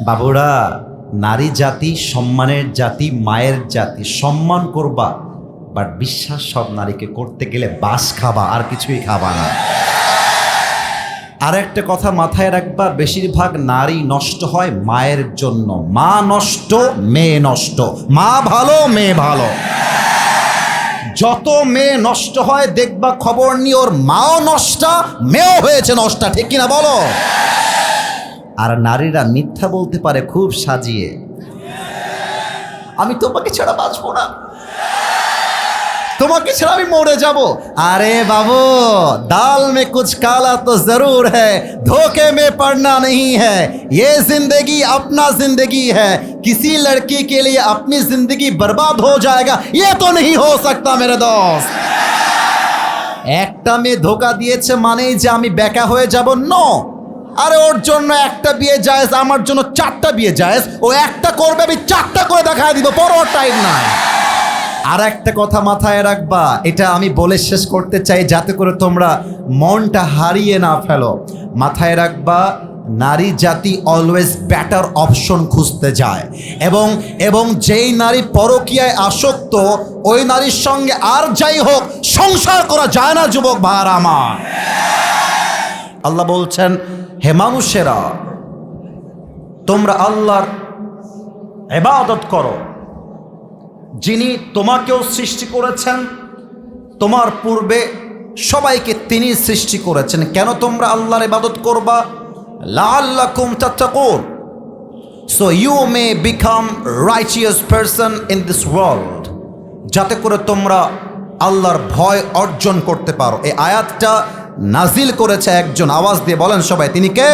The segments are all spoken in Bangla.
বাবুরা, নারী জাতি সম্মানের জাতি, মায়ের জাতি। সম্মান করবা, বাট বিশ্বাস সব নারীকে করতে গেলে বাস খাবা, আর কিছুই খাবা না। আর একটা কথা মাথায় রাখবা, বেশিরভাগ নারী নষ্ট হয় মায়ের জন্য। মা নষ্ট, মেয়ে নষ্ট। মা ভালো, মেয়ে ভালো। যত মেয়ে নষ্ট হয় দেখবা খবর নিয়ে ওর মাও নষ্টা, মেয়েও হয়েছে নষ্টা, ঠিক কিনা বলো? আর নারীরা মিথ্যা বলতে পারে খুব সাজিয়ে, আমি তোমাকে ছাড়া বাঁচবো না, তোমাকে ছাড়া আমি মরে যাব। আরে বাবু, दाल में कुछ काला तो जरूर है, धोखे में पड़ना नहीं है, ये जिंदगी अपना जिंदगी है, किसी लड़की के लिए अपनी जिंदगी बर्बाद हो जाएगा ये तो नहीं हो सकता मेरे दोस्त। একটা মেয়ে ধোকা দিয়েছে মানেই যে আমি বেকা হয়ে যাব? নো। আরে ওর জন্য একটা বিয়ে জায়েজ, আমার জন্য 4টা বিয়ে জায়েজ। ও একটা করবে, আমি 4টা করে দেখায় দিব, পরও টাইম নাই। আর একটা কথা মাথায় রাখবা, এটা আমি বলে শেষ করতে চাই যাতে করে তোমরা মনটা হারিয়ে না ফেলো। মাথায় রাখবা, নারী জাতি অলওয়েজ বেটার অপশন খুঁজতে যায়, এবং যেই নারী পরকীয়ায় আসক্ত, ওই নারীর সঙ্গে আর যাই হোক সংসার করা যায় না যুবক ভাইরা আমার। আল্লাহ বলছেন, হে মানুষেরা, তোমরা আল্লাহর ইবাদত করো, যিনি তোমাকেও সৃষ্টি করেছেন, তোমার পূর্বে সবাইকে তিনি সৃষ্টি করেছেন। কেন তোমরা আল্লাহর ইবাদত করবা? লাআল্লাকুম তাত্তাকুন, so you may become righteous person in this world, যাতে করে তোমরা আল্লাহর ভয় অর্জন করতে পারো। এই আয়াতটা নাজিল করেছে একজন, আওয়াজ দিয়ে বলেন সবাই, তিনি কে?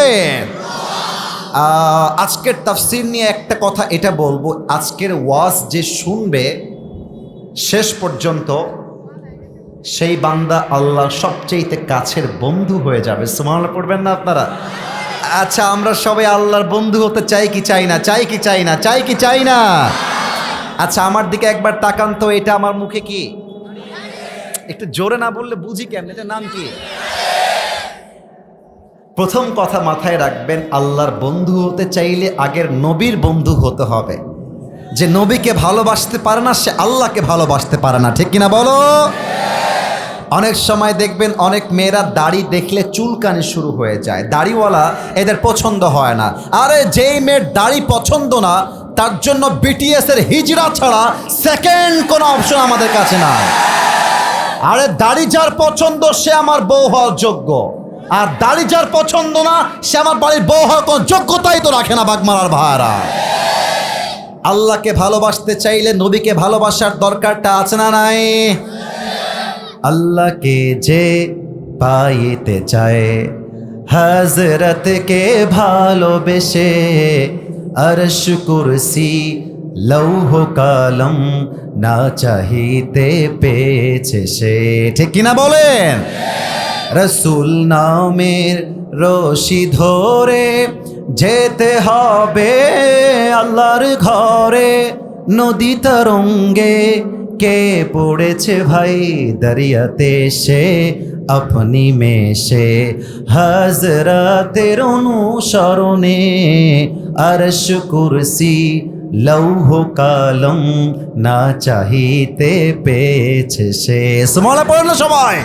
আজকের তাফসির নিয়ে একটা কথা এটা বলবো, আজকের ওয়াজ যে শুনবে শেষ পর্যন্ত, সেই বান্দা আল্লাহর সবচেয়ে কাছের বন্ধু হয়ে যাবে। সুবহানাল্লাহ পড়বেন না আপনারা? আচ্ছা, আমরা সবাই আল্লাহর বন্ধু হতে চাই কি চাই না? চাই কি চাই না? চাই কি চাই না? আচ্ছা, আমার দিকে একবার তাকান তো, এটা আমার মুখে কি? একটু জোরে না বললে বুঝি কেমন? এটার নাম কি? প্রথম কথা মাথায় রাখবেন, আল্লাহর বন্ধু হতে চাইলে আগের নবীর বন্ধু হতে হবে। যে নবীকে ভালোবাসতে পারে না, সে আল্লাহকে ভালোবাসতে পারে না, ঠিক কিনা বলো? অনেক সময় দেখবেন অনেক মেয়েরা দাড়ি দেখলে চুলকানি শুরু হয়ে যায়, দাড়িওয়ালা এদের পছন্দ হয় না। আরে যেই মেয়ের দাড়ি পছন্দ না, তার জন্য বিটিএস এর হিজরা ছাড়া সেকেন্ড কোনো অপশন আমাদের কাছে নাই। আরে দাড়ি যার পছন্দ সে আমার বউ হওয়ার যোগ্য, আর দাড়ি যার পছন্দ না সে আমার বাড়ির বউ হওয়ার কোনো যোগ্যতাই তো রাখে না। বাগমারার ভাইরা, আল্লাহকে ভালোবাসতে চাইলে নবীকে ভালোবাসার দরকারটা আছে না নাই? আল্লাহকে যে পাইতে চায়, হযরতকে ভালোবেসে, আরশ কুরসি লৌহ কালম না চাহিতে পেয়েছে সে, ঠিক কিনা বলেন? রসুল নামের রশি ধরে যেতে হবে আল্লাহর ঘরে, নদী তরঙ্গে কে পড়েছে ভাই দরিয়াতে সে, আপনি মেশে হযরতের অনুসরণে, আরশ কুরসি লৌহ কালম না চাহিতে পেয়েছে সে। সুবহানাল্লাহ পড়েন না সবাই?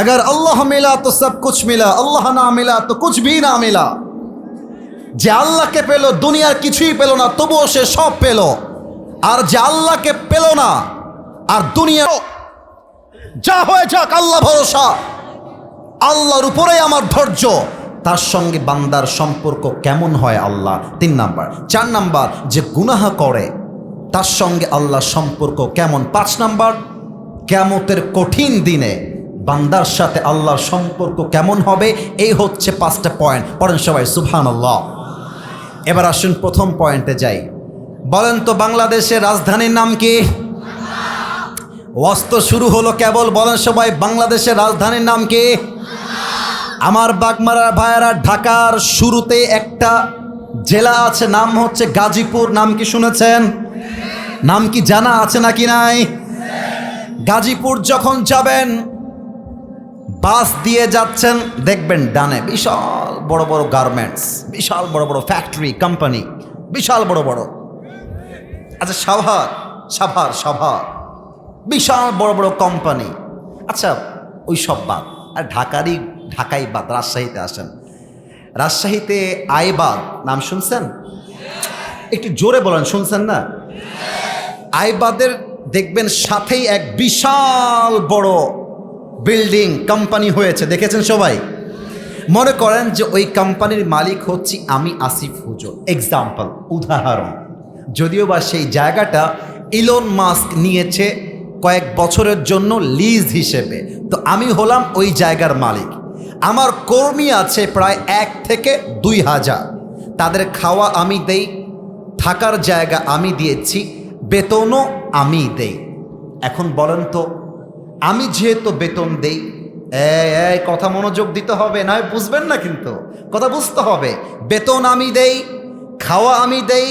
अगर अल्लाह मिला तो सब कुछ मिला, अल्लाह ना मिला तो कुछ भी ना मिला। যে আল্লাহকে পেল দুনিয়ার কিছুই পেল না, তবুও সে সব পেল। আর যে আল্লাহকে পেল না আর দুনিয়া যা হয়ে যাক, আল্লাহ ভরসা, আল্লাহর উপরেই আমার ধৈর্য, তার সঙ্গে বান্দার সম্পর্ক কেমন হয় আল্লাহ? 3 নাম্বার। 4 নাম্বার, যে গুনাহ করে তার সঙ্গে আল্লাহর সম্পর্ক কেমন? 5 নাম্বার, কিয়ামতের কঠিন দিনে বান্দার সাথে আল্লাহর সম্পর্ক কেমন হবে? এই হচ্ছে 5টা পয়েন্ট। পড়েন সবাই সুবহানাল্লাহ। এবার আসুন প্রথম পয়েন্টে যাই। বলেন তো বাংলাদেশের রাজধানীর নাম কি? ওয়াজ শুরু হলো কেবল, বলেন সবাই বাংলাদেশের রাজধানীর নাম কি? আমার বাগমারার ভাইয়ারা, ঢাকার শুরুতে একটা জেলা আছে, নাম হচ্ছে গাজীপুর। নাম কি শুনেছেন? নাম কি জানা আছে নাকি নাই? গাজীপুর যখন যাবেন বাস দিয়ে যাচ্ছেন, দেখবেন ডানে বিশাল বড় বড় গার্মেন্টস, বিশাল বড় বড় ফ্যাক্টরি কোম্পানি, বিশাল বড় বড়। আচ্ছা সাভার বিশাল বড় বড় কোম্পানি। আচ্ছা ওই সব বাদ, আর ঢাকাই বাদ, রাজশাহীতে আসেন। রাজশাহীতে আইবাদ নাম শুনছেন? একটু জোরে বলেন, শুনছেন না? আইবাদের দেখবেন সাথেই এক বিশাল বড় বিল্ডিং কোম্পানি হয়েছে, দেখেছেন সবাই? মনে করেন যে ওই কোম্পানির মালিক হচ্ছি আমি, আসিফ হুজুর, এক্সাম্পল, উদাহরণ। যদিও বা সেই জায়গাটা ইলন মাস্ক নিয়েছে কয়েক বছরের জন্য লিজ হিসেবে, তো আমি হলাম ওই জায়গার মালিক। আমার কর্মী আছে প্রায় 1 থেকে 2,000, তাদের খাওয়া আমি দেই, থাকার জায়গা আমি দিয়েছি, বেতনও আমি দেই। এখন বলেন তো, আমি যেহেতু বেতন দেই, এই কথা মনোযোগ দিতে হবে, না বুঝবেন না, কিন্তু কথা বুঝতে হবে। বেতন আমি দেই, খাওয়া আমি দেই,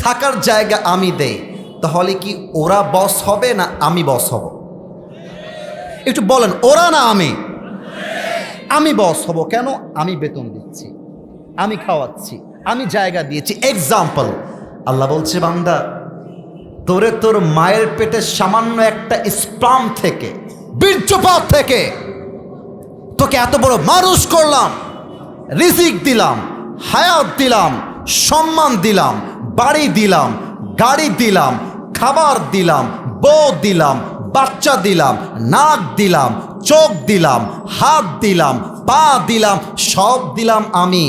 থাকার জায়গা আমি দেই, তাহলে কি ওরা বস হবে না আমি বস হব? একটু বলেন, ওরা না আমি? আমি বস হব। কেন? আমি বেতন দিচ্ছি, আমি খাওয়াচ্ছি, আমি জায়গা দিয়েছি। এক্সাম্পল, আল্লাহ বলছে বান্দা, তোরে তোর মায়ের পেটে সামান্য একটা স্পার্ম থেকে, বীর্যপাত থেকে তোকে এত বড় মানুষ করলাম, রিজিক দিলাম, হায়াত দিলাম, সম্মান দিলাম, বাড়ি দিলাম, গাড়ি দিলাম, খাবার দিলাম, বউ দিলাম, বাচ্চা দিলাম, নাক দিলাম, চোখ দিলাম, হাত দিলাম, পা দিলাম, সব দিলাম আমি।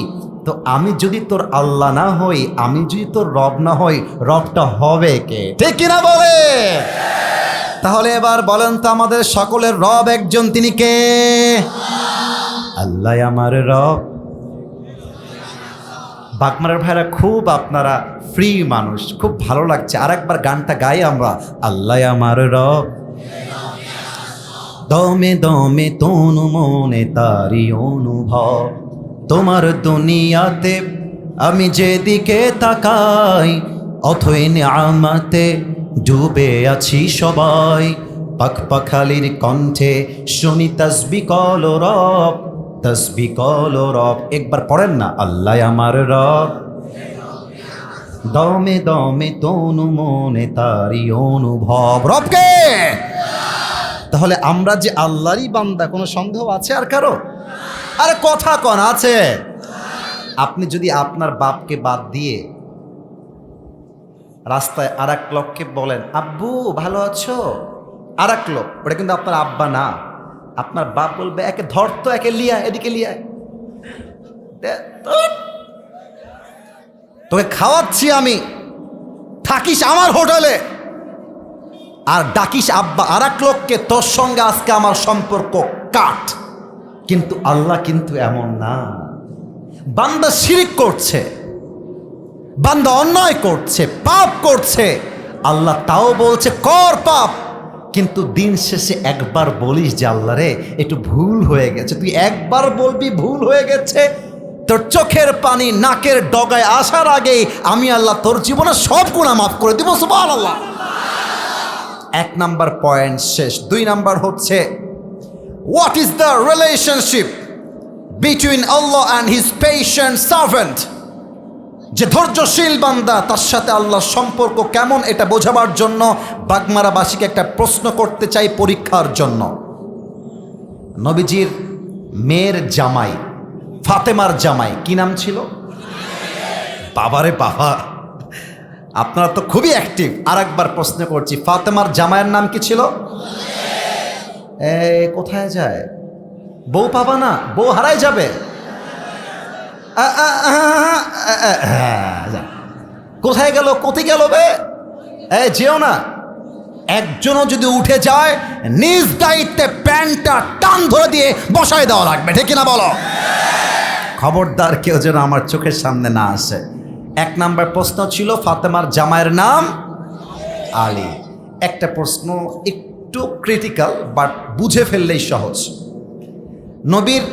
তো আমি যদি তোর আল্লাহ না হই, আমি যদি তোর রব না হই, রবটা হবে কে? ঠিক কিনা বলে? তাহলে এবার বলেন তো, আমাদের সকলের রব একজন, তিনি কে? আল্লাহ আমার রব। বাগমারার ভাইরা খুব আপনারা ফ্রি মানুষ, খুব ভালো লাগছে। আর একবার গানটা গাই আমরা, আল্লাহ আমার রব, দমে দমে তনু মনে তারি অনুভব, তোমার দুনিয়াতে আমি যেদিকে তাকাই, অথই নিয়ামতে ডুবে আছি সবাই। পাখপাখালির কণ্ঠে শুনি তসবি কল রব, তসবি কল রব। একবার পড়েন না, আল্লাহ আমার রব, দমে দমে তনু মনে তারি অনুভব। রবকে? তাহলে আমরা যে আল্লাহরই বান্দা, কোনো সন্দেহ আছে আর কারো? আরে কথা কন আছে? আপনি যদি আপনার বাপকে বাদ দিয়ে রাস্তায় আর এক লোককে বলেন, আব্বু ভালো আছো, আর এক লোক, ওটা কিন্তু আপনার আব্বা না। আপনার বাপ বলবে, একে ধর তো, একে লিয়া, এদিকে লিয়া, তোকে খাওয়াচ্ছি আমি, থাকিস আমার হোটেলে, আর ডাকিস আব্বা। আর এক লোককে, তোর সঙ্গে আজকে আমার সম্পর্ক কাট। কিন্তু আল্লাহ কিন্তু এমন না। বান্দা শিরিক করছে, বান্দা অন্যায় করছে, পাপ করছে, আল্লাহ তাও বলছে কর পাপ, কিন্তু দিন শেষে একবার বলিস যে আল্লাহ রে একটু ভুল হয়ে গেছে। তুই একবার বলবি ভুল হয়ে গেছে, তোর চোখের পানি নাকের ডগায় আসার আগেই আমি আল্লাহ তোর জীবনে সব গুনাহ মাফ করে দিব। সুবহানাল্লাহ। 1 নাম্বার পয়েন্ট শেষ। 2 নাম্বার হচ্ছে, what is the relationship between Allah and his patient servant? যে ধৈর্যশীল বান্দা, তার সাথে আল্লাহর সম্পর্ক কেমন, এটা বোঝাবার জন্য বাগমারাবাসীকে একটা প্রশ্ন করতে চাই পরীক্ষার জন্য। নবীজির মেয়ের জামাই, ফাতেমার জামাই, কি নাম ছিল? বাবারে বাবা, আপনারা তো খুবই অ্যাক্টিভ। আর একবার প্রশ্ন করছি, ফাতেমার জামাইয়ের নাম কি ছিল? কোথায় যায়? বউ পাবা না, বউ হারাই যাবে। কোথায় গেল, কোথায় গেল বে? যেও না। একজনও যদি উঠে যায়, নিজ দায়িত্বে প্যান্টটা টান ধরে দিয়ে বসায় দেওয়া লাগবে। ঠিক কিনা বলো? খবরদার কেউ যেন আমার চোখের সামনে না আসে। 1 নাম্বার প্রশ্ন ছিল, ফাতেমার জামাইয়ের নাম আলী। একটা প্রশ্ন একটু ক্রিটিক্যাল, বাট বুঝে ফেললেই সহজ। নবীর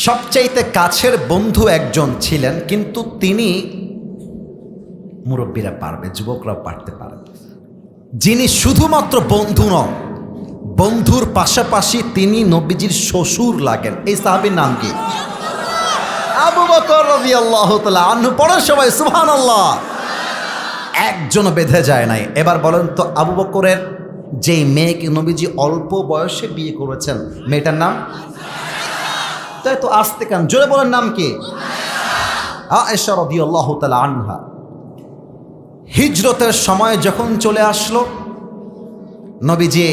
সবচাইতে কাছের বন্ধু একজন ছিলেন, কিন্তু তিনি, মুরব্বীরা পারবে, যুবকরা পারতে পারে, যিনি শুধুমাত্র বন্ধু নন, বন্ধুর পাশাপাশি তিনি নবীজির শ্বশুর লাগেন। এই সাহাবীর নাম কি? আবু বকর রাদিয়াল্লাহু তাআলা আনহু। পড়েন সবাই সুবহানাল্লাহ। একজনও বেঁধে যায় নাই। এবার বলেন তো, আবু বকরের যেই মেয়েকে নবীজি অল্প বয়সে বিয়ে করেছেন, মেয়েটার নাম? তাই তো, আসতে কান জোরে বলেন, নাম কি? আয়েশা রাদিয়াল্লাহু তাআলা আনহা। হিজরতের সময় যখন চলে আসলো, নবীজি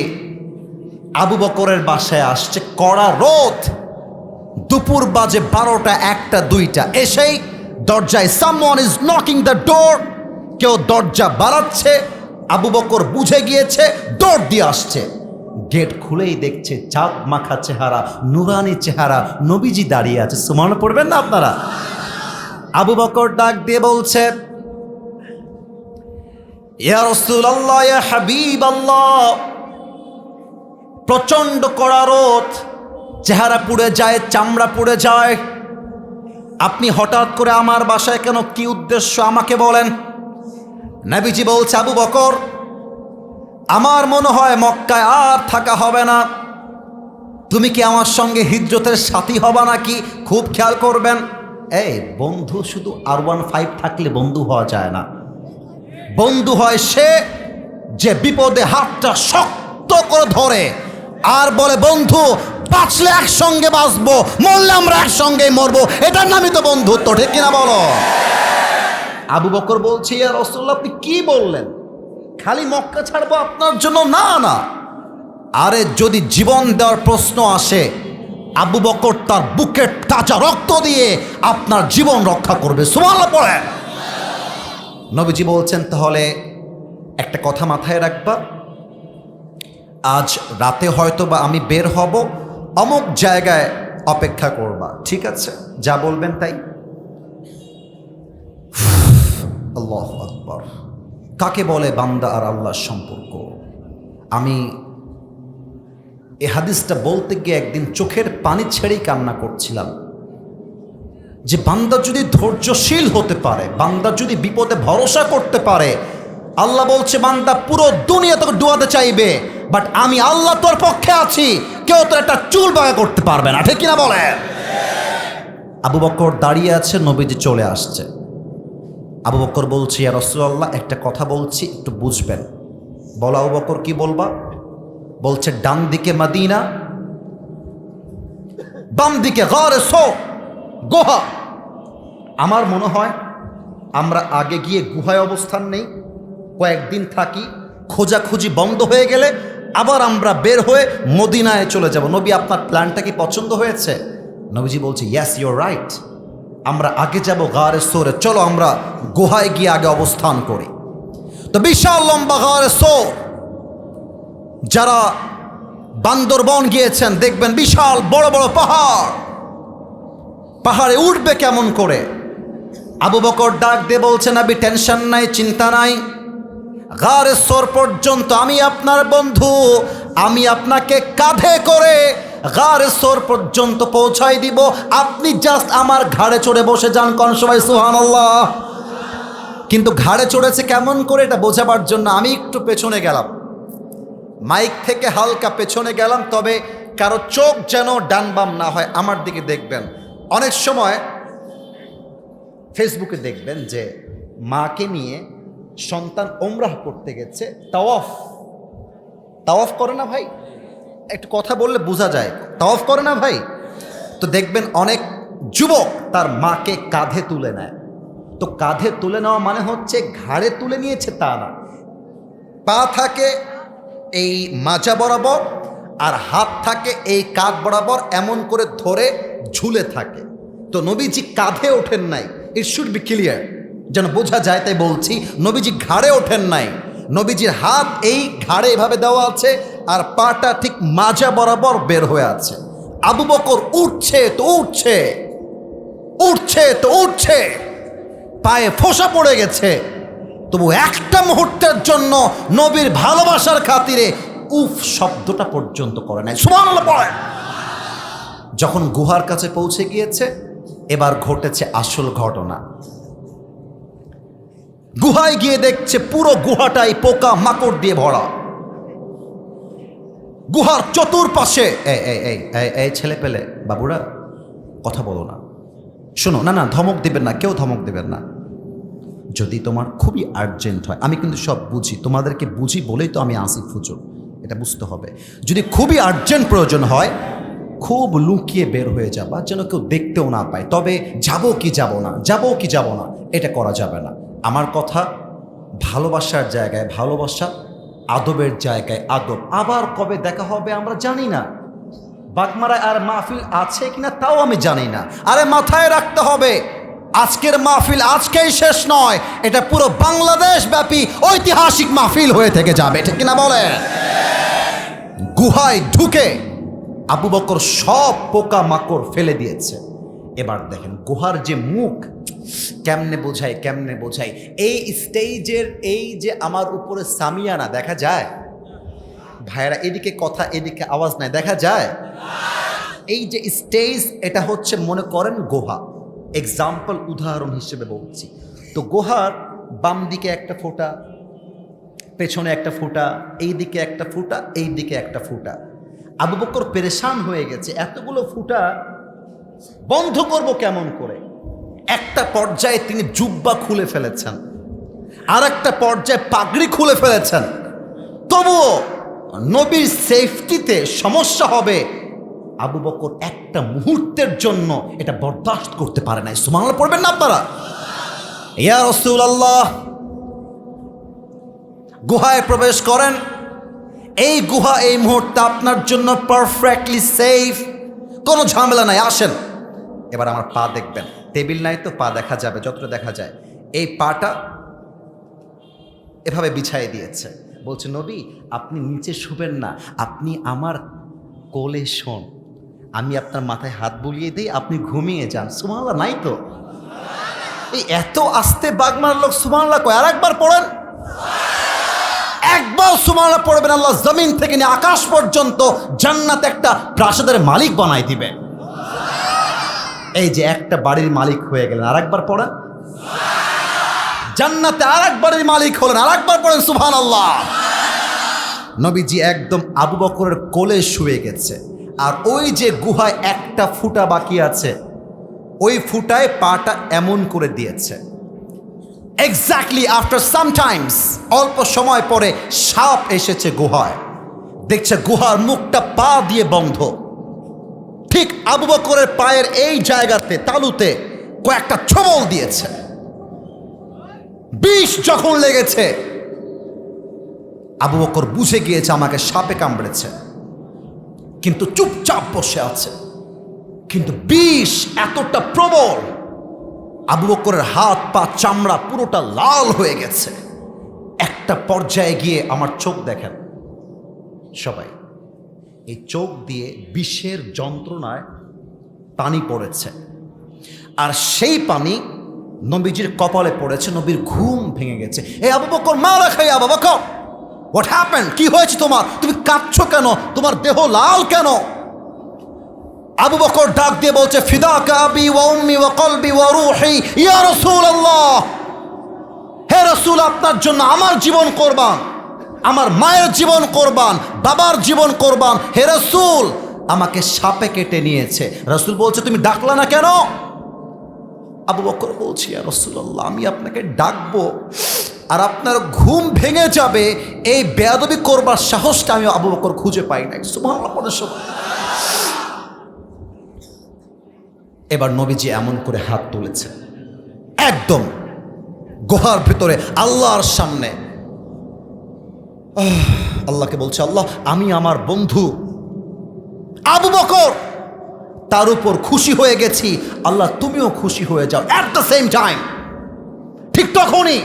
আবু বকরের বাসায় আসছে, কড়া রোদ, দুপুর বাজে 12টা, 1টা, 2টা, এসেই দরজায় someone is knocking the door, কেউ দরজা বাড়াচ্ছে। আবু বকর বুঝে গিয়েছে, দৌড় দিয়ে আসছে। গেট খুলেই দেখছে চাঁদ মাখা চেহারা, নুরানি চেহারা, নবীজি দাঁড়িয়ে আছে। সুবহানাল্লাহ পড়বেন না আপনারা? আবু বকর ডাক দিয়ে বলছে, ইয়া রাসূলুল্লাহ, ইয়া হাবিবাল্লাহ, প্রচন্ড কড়া রোদ, চেহারা পুড়ে যায়, চামড়া পুড়ে যায়, আপনি হঠাৎ করে আমার বাসায় কেন? কি উদ্দেশ্য আমাকে বলেন। নবীজি বলছে, আবু বকর, আমার মনে হয় মক্কায় আর থাকা হবে না, তুমি কি আমার সঙ্গে হিজরতের সাথী হবা নাকি? খুব খেয়াল করবেন। এই বন্ধু শুধু R15 থাকলে বন্ধু হওয়া যায় না। বন্ধু হয় সে যে বিপদে হাতটা শক্ত করে ধরে আর বলে, বন্ধু বাঁচলে একসঙ্গে বাঁচবো, মরলে আমরা একসঙ্গেই মরবো, এটার নামই তো বন্ধুত্ব, ঠিক কিনা বলো? আবু বকর বলছে, ইয়া রাসূলুল্লাহ, আপনি কি বললেন? খালি মক্কা ছাড়বো আপনার জন্য? না না, আরে যদি জীবন দেওয়ার প্রশ্ন আসে, আবু বকর তার বুকের তাজা রক্ত দিয়ে আপনার জীবন রক্ষা করবে। সুবহানাল্লাহ পড়ে। নবীজি বলছেন, তাহলে একটা কথা মাথায় রাখবা, আজ রাতে হয়তো বা আমি বের হব, অমুক জায়গায় অপেক্ষা করবা, ঠিক আছে? যা বলবেন তাই। আল্লাহু আকবার। কাকে বলে বান্দা আর আল্লাহর সম্পর্ক? আমি এই হাদিসটা বলতে গিয়ে একদিন চোখের পানি ছেড়েই কান্না করছিলাম, যে বান্দা যদি ধৈর্যশীল হতে পারে, বান্দা যদি বিপদে ভরসা করতে পারে, আল্লাহ বলছে, বান্দা পুরো দুনিয়া তোকে ডুবাতে চাইবে, বাট আমি আল্লাহ তোর পক্ষে আছি, কেউ তোর একটা চুল বাঁকা করতে পারবে না, ঠিক কিনা বলে? আবু বকর দাঁড়িয়ে আছে, নবীজি চলে আসছে। আবু বকর বলছে, ইয়া রাসূলুল্লাহ, একটা কথা বলছি, একটু বুঝবেন। বলো আবু বকর, কি বলবা? বলছে, ডান দিকে মদিনা, বাম দিকে গারে সৌর, গুহা। আমার মনে হয় আমরা আগে গিয়ে গুহায় অবস্থান নেই, কয়েকদিন থাকি, খোঁজাখুঁজি বন্ধ হয়ে গেলে আবার আমরা বের হয়ে মদিনায় চলে যাব। নবী, আপনার প্ল্যানটা কি পছন্দ হয়েছে? নবীজি বলছে, ইয়েস, ইউর রাইট, আমরা আগে যাব গারে সৌরে, চলো আমরা গুহায় গিয়ে আগে অবস্থান করি। তো বিশাল লম্বা গারে সৌর, যারা বান্দরবন গিয়েছেন দেখবেন বিশাল বড় বড় পাহাড়, পাহাড়ে উঠবে কেমন করে? আবু বকর ডাক দিয়ে বলছেন, নবী টেনশন নাই, চিন্তা নাই, গারে সৌর পর্যন্ত আমি আপনার বন্ধু, আমি আপনাকে কাঁধে করে গারে সৌর পর্যন্ত পৌঁছাই দিব, আপনি জাস্ট আমার ঘাড়ে চড়ে বসে যান। কোন সবাই সুবহানাল্লাহ। কিন্তু ঘাড়ে চড়েছে কেমন করে এটা বোঝাবার জন্য আমি একটু পেছনে গেলাম, মাইক থেকে হালকা পেছনে গেলাম, তবে কারো চোখ যেন ডান বাম না হয়, আমার দিকে দেখবেন। অনেক সময় ফেসবুকে দেখবেন যে মাকে নিয়ে সন্তান ওমরাহ করতে গেছে, তাওয়াফ করে না ভাই? একটু কথা বললে বোঝা যায়, তাওয়াফ করে না ভাই? তো দেখবেন অনেক যুবক তার মাকে কাঁধে তুলে নেয়। তো কাঁধে তুলে নেওয়া মানে হচ্ছে ঘাড়ে তুলে নিয়েছে তা না, পা থাকে এই মাজা বরাবর আর হাত থাকে এই কাঁধ বরাবর, এমন করে ধরে ঝুলে থাকে। তো নবীজি কাঁধে ওঠেন নাই, ইট শুড বি ক্লিয়ার, যেন বোঝা যায়, তাই বলছি, নবীজি ঘাড়ে ওঠেন নাই, নবীজির হাত এই ঘাড়ে এভাবে দেওয়া আছে আর পাটা ঠিক মাজা বরাবর বের হয়ে আছে। আবু বকর উঠছে তো উঠছে, উঠছে তো উঠছে, পায়ে ফোঁসা পড়ে গেছে, তবু একটা মুহূর্তের জন্য নবীর ভালোবাসার খাতিরে উফ শব্দটা পর্যন্ত করে নাই। সুবহানাল্লাহ পড়ে। যখন গুহার কাছে পৌঁছে গিয়েছে, এবার ঘটেছে আসল ঘটনা। গুহায় গিয়ে দেখছে পুরো গুহাটাই পোকা মাকড় দিয়ে ভরা। গুহার চতুর্পাশে এই ছেলে পেলে বাবুরা কথা বলো না, শোনো, না না ধমক দেবেন না, কেউ ধমক দেবেন না। যদি তোমার খুবই আর্জেন্ট হয়, আমি কিন্তু সব বুঝি, তোমাদেরকে বুঝি বলেই তো আমি আসিফ হুজুর, এটা বুঝতে হবে। যদি খুবই আর্জেন্ট প্রয়োজন হয়, খুব লুকিয়ে বের হয়ে যাবা, যেন কেউ দেখতেও না পায়। তবে যাবো কি যাব না, যাবো কি যাব না, এটা করা যাবে না। আমার কথা ভালোবাসার জায়গায় ভালোবাসা, আদবের জায়গায় আদব। আবার কবে দেখা হবে আমরা জানি না, বাগমারায় আর মাহফিল আছে কিনা তাও আমি জানি না। আরে মাথায় রাখতে হবে, আজকের মাহফিল আজকেই শেষ নয়, এটা পুরো বাংলাদেশ ব্যাপী ঐতিহাসিক মাহফিল হয়ে থেকে যাবে, ঠিক কিনা বলে? গুহায় ঢুকে আবু বকর সব পোকা মাকড় ফেলে দিয়েছে। এবার দেখেন গুহার যে মুখ, কেমনে বোঝাই, এই স্টেজের এই যে আমার উপরে সামিয়ানা দেখা যায় ভাইয়েরা, এদিকে কথা এদিকে আওয়াজ নাই, দেখা যায় এই যে স্টেজ, এটা হচ্ছে মনে করেন গুহা। এক্সাম্পল উদাহরণ হিসেবে বলছি, তো গুহার বাম দিকে একটা ফোঁটা, পেছনে একটা ফোঁটা, এই দিকে একটা ফোঁটা, এই দিকে একটা ফোঁটা। আবু বকর পেরেশান হয়ে গেছে, এতগুলো ফুটা বন্ধ করব কেমন করে। একটা পর্যায়ে তিনি জুব্বা খুলে ফেলেছেন, আর একটা পর্যায়ে পাগড়ি খুলে ফেলেছেন। তবুও নবীর সেফটিতে সমস্যা হবে, আবু বকর একটা মুহূর্তের জন্য এটা বরদাস্ত করতে পারে নাই। সুবহানাল্লাহ পড়বেন না আপনারা? ইয়া রাসূলুল্লাহ, গুহায় প্রবেশ করেন। এই গুহা এই মুহূর্তে আপনার জন্য পারফেক্টলি সেফ, কোনো ঝামেলা নাই, আসেন। এবার আমার পা দেখবেন, টেবিল নাই তো পা দেখা যাবে যতটা দেখা যায়। এই পাটা এভাবে বিছাই দিয়েছে, বলছে নবী আপনি নিচে শুবেন না, আপনি আমার কোলে শোন, আমি আপনার মাথায় হাত বুলিয়ে দিই, আপনি ঘুমিয়ে যান। সুবহানাল্লাহ নাই তো? এই এত আস্তে বাগমার লোক সুবহানাল্লাহ কয়, আর একবার পড়েন, একবার সুবহানাল্লাহ পড়বেন, আল্লাহ জমিন থেকে নিয়ে আকাশ পর্যন্ত জান্নাতে একটা প্রাসাদের মালিক বানাই দিবে। এই যে একটা বাড়ির মালিক হয়ে গেলেন, আর একবার পড়েন, জান্নাতে আর এক বাড়ির মালিক হলেন, আর একবার পড়েন সুবহানাল্লাহ। নবীজি একদম আবু বকরের কোলে শুয়ে গেছে, আর ওই যে গুহায় একটা ফুটা বাকি আছে, ওই ফুটায় পাটা এমন করে দিয়েছে। এক্স্যাক্টলি আফটার সামটাইমস, অল্প সময় পরে সাপ এসেছে গুহায়, দেখছে গুহার মুখটা পা দিয়ে বন্ধ। ঠিক আবু বকরের পায়ের এই জায়গাতে তালুতে কয়েকটা ছোবল দিয়েছে। বিষ যখন লেগেছে, আবু বকর বুঝে গিয়েছে আমাকে সাপে কামড়েছে, কিন্তু চুপচাপ বসে আছে। কিন্তু বিষ এতটা প্রবল, আবু বকরের হাত পা চামড়া পুরোটা লাল হয়ে গেছে। একটা পর্যায়ে গিয়ে আমার চোখ দেখেন সবাই, এই চোখ দিয়ে বিষের যন্ত্রণায় পানি পড়েছে, আর সেই পানি নবীজির কপালে পড়েছে। নবীর ঘুম ভেঙে গেছে। এই আবু বকর, মা রাখাই আবু বকর, হোয়াট হ্যাপেন্ড, কি হয়েছে তোমার, তুমি কাঁদছো কেন, তোমার দেহ লাল কেন? আবু বকর ডাক দিয়ে বলছে, ফিদাকা আবি ওয়া উম্মি ওয়া কলবি ওয়া রূহি ইয়া রাসূলুল্লাহ, হে রাসূল আপনার জন্য আমার জীবন কোরবান, আমার মায়ের জীবন কোরবান, বাবার জীবন কোরবান। হে রাসূল আমাকে সাপে কেটে নিয়েছে। রাসূল বলছে তুমি ডাকলা না কেন? আবু বকর বলছি, ইয়া রাসূলুল্লাহ আমি আপনাকে ডাকবো আর আপনার ঘুম ভেঙে যাবে, এই বেয়াদবি করবার সাহসটা আমি আবু বকর খুঁজে পাই নাই। সুবহানাল্লাহ পড়ে এবার নবীজি এমন করে হাত তুলেছে, একদম গুহার ভিতরে আল্লাহর সামনে আল্লাহকে বলছে, আল্লাহ আমি আমার বন্ধু আবু বকর তার উপর খুশি হয়ে গেছি, আল্লাহ তুমিও খুশি হয়ে যাও। অ্যাট দ্য সেম টাইম ঠিক তখনই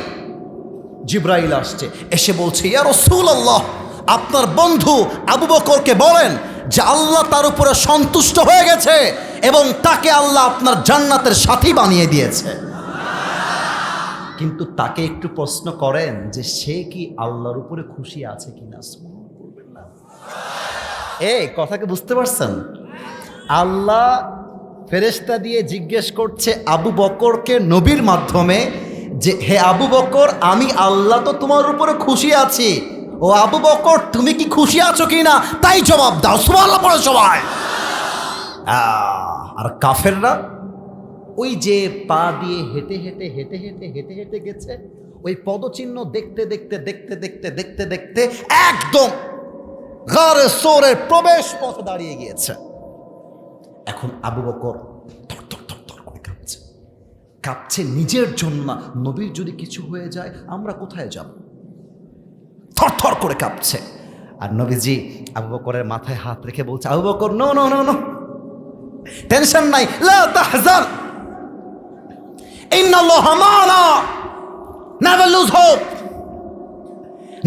জিবরাইল আসছে, এসে বলছে, ইয়া রাসূলুল্লাহ আপনার বন্ধু আবু বকরকে বলেন যে আল্লাহ তার উপরে সন্তুষ্ট হয়ে গেছে এবং তাকে আল্লাহ আপনার জান্নাতের সাথী বানিয়ে দিয়েছে। কিন্তু তাকে একটু প্রশ্ন করেন যে সে কি আল্লাহর উপরে খুশি আছে কিনা। এই কথাকে বুঝতে পারছেন? আল্লাহ ফেরেশতা দিয়ে জিজ্ঞেস করছে আবু বকরকে নবীর মাধ্যমে যে হে আবু বকর, আমি আল্লাহ তো তোমার উপরে খুশি আছি, ও আবু বকর, তুমি কি খুশি আছো কিনা তাই জবাব দাও। সুবহানাল্লাহ পড়ো সবাই। আর কাফেররা ওই যে পা দিয়ে হেঁটে হেঁটে হেঁটে হেঁটে হেঁটে হেঁটে গেছে, ওই পদচিহ্ন দেখতে দেখতে দেখতে দেখতে দেখতে দেখতে একদম গারে সোরের প্রবেশ পথে দাঁড়িয়ে গিয়েছে। এখন আবু বকর থর থর থর থর করে কাঁপছে, কাঁপছে নিজের জন্য না, নবীর যদি কিছু হয়ে যায় আমরা কোথায় যাব, থর থর করে কাঁপছে। আর নবীজি আবু বকরের মাথায় হাত রেখে বলছে, Abu Bakr no no no no, tension নাই, লা তাহজান, ইন্নাল্লাহা মা'ানা, never lose hope,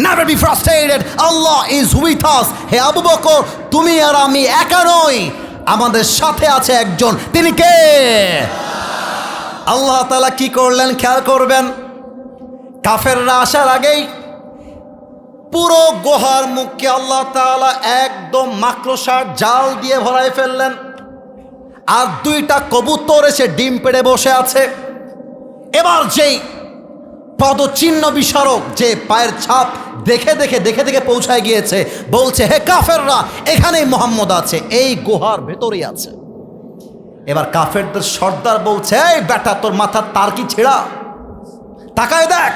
never be frustrated, Allah is with us। হে আবু বকর, তুমি আর আমি একা নই, আমাদের সাথে আছে একজন, তিনি কে? আল্লাহ তাআলা কি করলেন খেয়াল করবেন। কাফেররা আসার আগেই পুরো গুহার মুখকে আল্লাহ তাআলা একদম মাকড়সার জাল দিয়ে ভরাই ফেললেন। আর দুইটা কবুতর এসে ডিম পেড়ে বসে আছে। এবার যেই পদচিহ্ন বিস্মারক, যে পায়ের ছাপ দেখে দেখে দেখে দেখে পৌঁছায় গিয়েছে, বলছে, হে কাফেররা, এখানেই মুহাম্মদ আছে, এই গুহার ভেতরেই আছে। এবার কাফেরদের সর্দার বলছে, এই বেটা, তোর মাথার তার কি ছেঁড়া? তাকায় দেখ,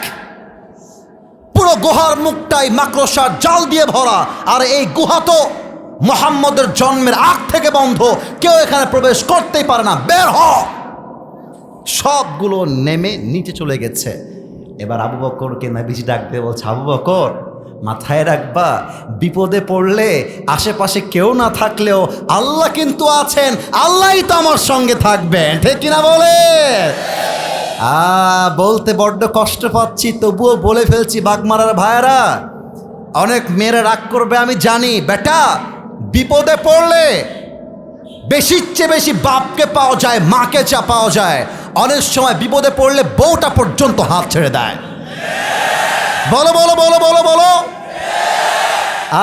পুরো গুহার মুখটাই মাকড়সার জাল দিয়ে ভরা, আর এই গুহা তো মুহাম্মদের জন্মের আগ থেকে বন্ধ, কেউ এখানে প্রবেশ করতেই পারে না, বের হ। সবগুলো নেমে নিচে চলে গেছে। এবার আবু বকরকে নবীজি ডাক দিয়ে বলছে, আবু বকর, মাথায় রাখবা, বিপদে পড়লে আশেপাশে কেউ না থাকলেও আল্লাহ কিন্তু আছেন, আল্লাহই তো আমার সঙ্গে থাকবেন, ঠিক কিনা বলে? বলতে বড্ড কষ্ট পাচ্ছি, তবুও বলে ফেলছি। বাগমারার ভাইয়েরা, অনেক মেয়েরা রাগ করবে আমি জানি। বেটা, বিপদে পড়লে বেশির চেয়ে বেশি বাপকে পাওয়া যায়, মাকে চা পাওয়া যায়। অনেক সময় বিপদে পড়লে বউটা পর্যন্ত হাত ছেড়ে দেয়। বলো বলো বলো বলো বলো।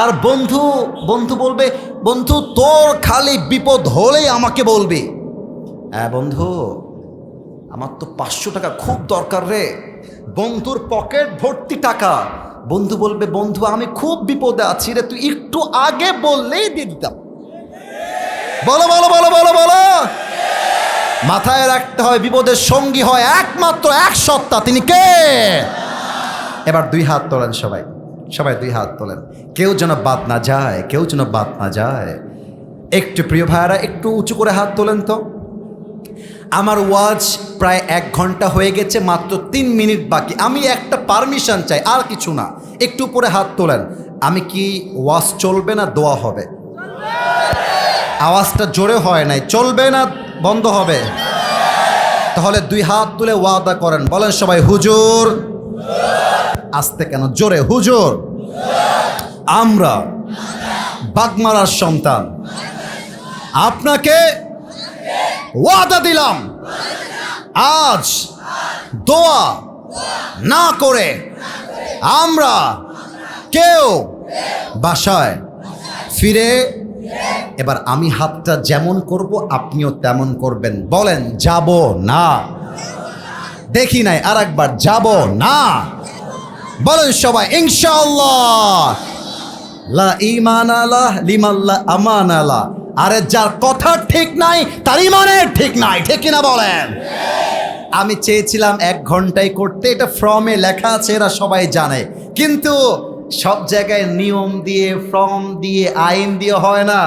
আর বন্ধু বন্ধু বলবে, বন্ধু তোর খালি বিপদ হলেই আমাকে বলবি। হ্যাঁ বন্ধু, আমার তো 500 টাকা খুব দরকার রে। বন্ধুর পকেট ভর্তি টাকা। বন্ধু বলবে, বন্ধু আমি খুব বিপদে আছি রে, তুই একটু আগে বললেই দিয়ে দিতাম। বলো বলো বলো বলো বলো। মাথায় রাখতে হয়, বিপদের সঙ্গী হয় একমাত্র এক সত্তা, তিনি কে? এবার দুই হাত তোলেন সবাই, সবাই দুই হাত তোলেন, কেউ যেন বাদ না যায়, কেউ যেন বাদ না যায়। একটু প্রিয় ভাইয়ারা, একটু উঁচু করে হাত তোলেন তো। আমার ওয়াজ প্রায় 1 ঘন্টা হয়ে গেছে, মাত্র 3 মিনিট বাকি। আমি একটা পারমিশন চাই, আর কিছু না। একটু উপরে হাত তোলেন। আমি কি ওয়াজ চলবে না দোয়া হবে? আওয়াজটা জোরে হয় নাই, চলবে না বন্ধ হবে? তাহলে 2 হাত তুলে ওয়াদা করেন, বলেন সবাই, হুজুর। আস্তে কেন, জোরে, হুজুর আমরা বাগমারার সন্তান, আপনাকে ওয়াদা দিলাম, আজ দোয়া না করে আমরা কেউ বাসায় ফিরে। এবার আমি হাতটা যেমন করব আপনিও তেমন করবেন। বলেন, যাব না। দেখি নাই, আর একবার, যাব না। বলেন সবাই, ইনশাআল্লাহ। লা ঈমানা লাহ লিমান লা আমানা লাহ। আরে যার কথা ঠিক নাই তার ইমানের ঠিক নাই, ঠিক কিনা বলেন? আমি চেয়েছিলাম 1 ঘন্টায় করতে, এটা ফর্মে লেখা আছে, এরা সবাই জানে। কিন্তু সব জায়গায় নিয়ম দিয়ে, ফর্ম দিয়ে, আইন দিয়ে হয় না,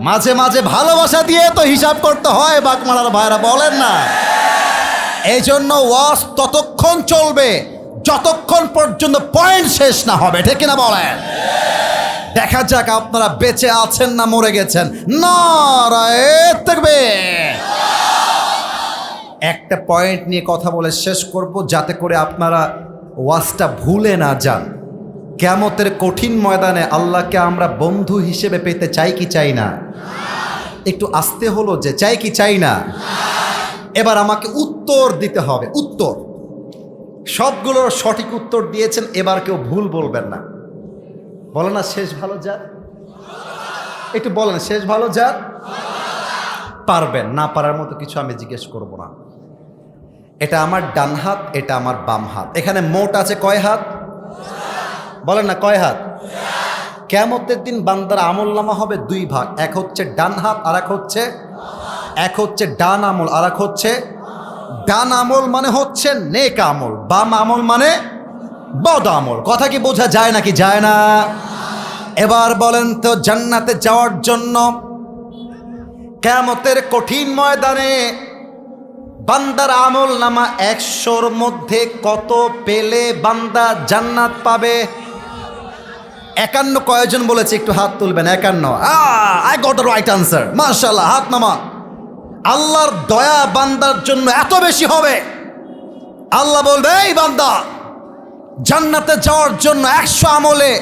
মাঝে মাঝে ভালোবাসা দিয়ে তো হিসাব করতে হয়। বাগমারার ভাইরা বলেন না? এই জন্য ওয়াজ ততক্ষণ চলবে যতক্ষণ পর্যন্ত পয়েন্ট শেষ না হবে, ঠিক কিনা বলেন? দেখা যাক আপনারা বেঁচে আছেন না মরে গেছেন। নারায়ে তাকবীর। একটা পয়েন্ট নিয়ে কথা বলে শেষ করব, যাতে করে আপনারা ওয়াজটা ভুলে না যান। কিয়ামতের কঠিন ময়দানে আল্লাহকে আমরা বন্ধু হিসেবে পেতে চাই কি চাই না? একটু আস্তে হলো যে, চাই কি চাই না? এবার আমাকে উত্তর দিতে হবে। উত্তর, সবগুলোর সঠিক উত্তর দিয়েছেন, এবার কেউ ভুল বলবেন না। বলো না, শেষ ভালো যার। একটু বলেন, শেষ ভালো যার। পারবেন না, পারার মতো কিছু আমি জিজ্ঞেস করব না। এটা আমার ডান হাত, এটা আমার বাম হাত। এখানে মোট আছে কয় হাত? বলেন না, কয় হাত? কিয়ামতের দিন বান্দার আমলনামা হবে দুই ভাগ, এক হচ্ছে ডান হাত আর এক হচ্ছে ডান আমল আর এক হচ্ছে ডান আমল মানে হচ্ছে নেক আমল, বাম আমল মানে বদ আমল। কথা কি বোঝা যায় নাকি যায় না? এবার বলেন তো, জান্নাতে যাওয়ার জন্য কিয়ামতের কঠিন ময়দানে বান্দার আমলনামা 100-র মধ্যে কত পেলে বান্দা জান্নাত পাবে? 51 কয়জন বলেছে একটু হাত তুলবেন? 51। I got the right answer, মাশাআল্লাহ, হাত নামা। আল্লাহর দয়া বান্দার জন্য এত বেশি হবে, আল্লাহ বলবে এই বান্দা জান্নাতে যাওয়ার জন্য 100 আমলে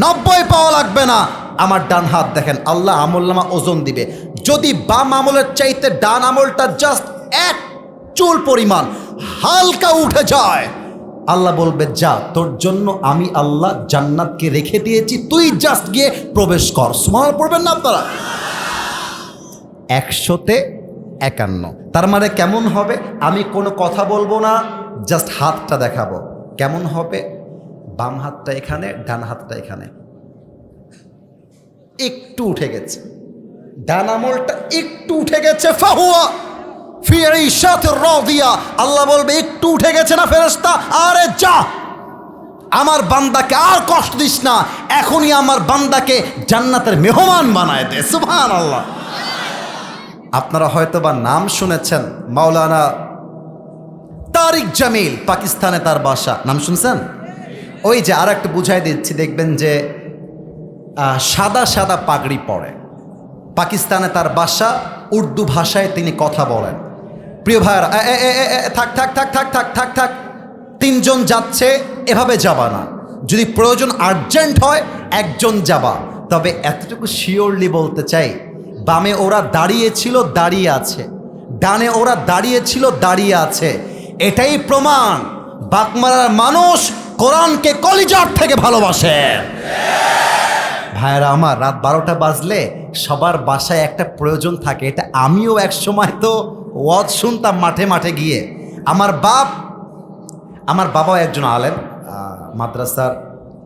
90 পাওয়া লাগবে না। আমার ডান হাত দেখেন, আল্লাহ আমলনামা ওজন দিবে। যদি বাম আমলের চাইতে ডান আমলটা জাস্ট এক চুল পরিমাণ হালকা উঠে যায়, আল্লাহ বলবে যা, তোর জন্য আমি আল্লাহ জান্নাতকে রেখে দিয়েছি, তুই জাস্ট গিয়ে প্রবেশ কর। সুবহানাল্লাহ পড়বেন না আপনারা? 100-তে 51। তার মানে কেমন হবে? আমি কোনো কথা বলবো না, জাস্ট হাতটা দেখাবো। কেমন হবে? বাম হাতটা এখানে, ডান হাতটা এখানে, একটু উঠে গেছে, ডান আমলটা একটু উঠে গেছে। ফাহুয়া ফি ঈশাতির রাদিয়া, আল্লাহ বলবে একটু উঠে গেছে না ফেরেশতা, আরে যা, আমার বান্দাকে আর কষ্ট দিস না, এখনই আমার বান্দাকে জান্নাতের মেহমান বানায় দে। সুবহানাল্লাহ। আপনারা হয়তোবা নাম শুনেছেন, মাওলানা তারিক জামিল, পাকিস্তানে তার বাসা, নাম শুনছেন? ওই যে আর একটু বুঝাই দিচ্ছি, দেখবেন যে সাদা সাদা পাগড়ি পরে, পাকিস্তানে তার বাসা, উর্দু ভাষায় তিনি কথা বলেন। প্রিয় ভাইরা, থাক থাক থাক থাক থাক থাক থাক, 3 জন যাচ্ছে, এভাবে যাবা না, যদি প্রয়োজন আর্জেন্ট হয় 1 জন যাবা। তবে এতটুকু শিওরলি বলতে চাই, বামে ওরা দাঁড়িয়েছিল, দাঁড়িয়ে আছে, ডানে ওরা দাঁড়িয়েছিল, দাঁড়িয়ে আছে। এটাই প্রমাণ বাগমারার মানুষ কোরআনকে কলিজার থেকে ভালোবাসে। ভাইরা আমার, রাত 12টা বাজলে সবার বাসায় একটা প্রয়োজন থাকে। এটা আমিও এক সময় তো ওয়াজ শুনতাম মাঠে মাঠে গিয়ে। আমার বাবাও একজন আলেম, মাদ্রাসার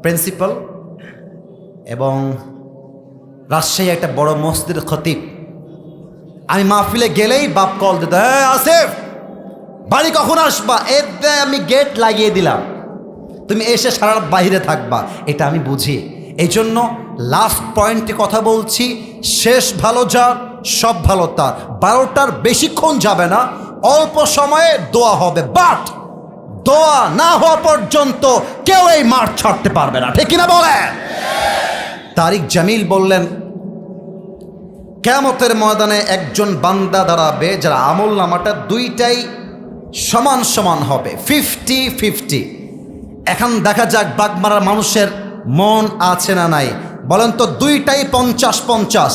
প্রিন্সিপাল, এবং রাজশাহী একটা বড় মসজিদের খতিব। আমি মাহফিলে গেলেই বাপ কল দিত, হ্যাঁ আসিফ, বাড়ি কখন আসবা? এতে আমি গেট লাগিয়ে দিলাম, তুমি এসে সারা রাত বাইরে থাকবা। এটা আমি বুঝি, এই জন্য লাস্ট পয়েন্টে কথা বলছি, শেষ ভালো যা সব ভালো তার। 12টার বেশিক্ষণ যাবে না, অল্প সময়ে দোয়া হবে, বাট দোয়া না হওয়া পর্যন্ত কেউ এই মাঠ ছাড়তে পারবে না, ঠিক কিনা বলেন? তারিক জামিল বললেন, কিয়ামতের ময়দানে একজন বান্দা দাঁড়াবে যারা আমলনামাটা দুইটাই সমান সমান হবে, 50-50। এখন দেখা যাক বাগমারার মানুষের মন আছে না নাই, বলেন তো? দুইটাই 50-50।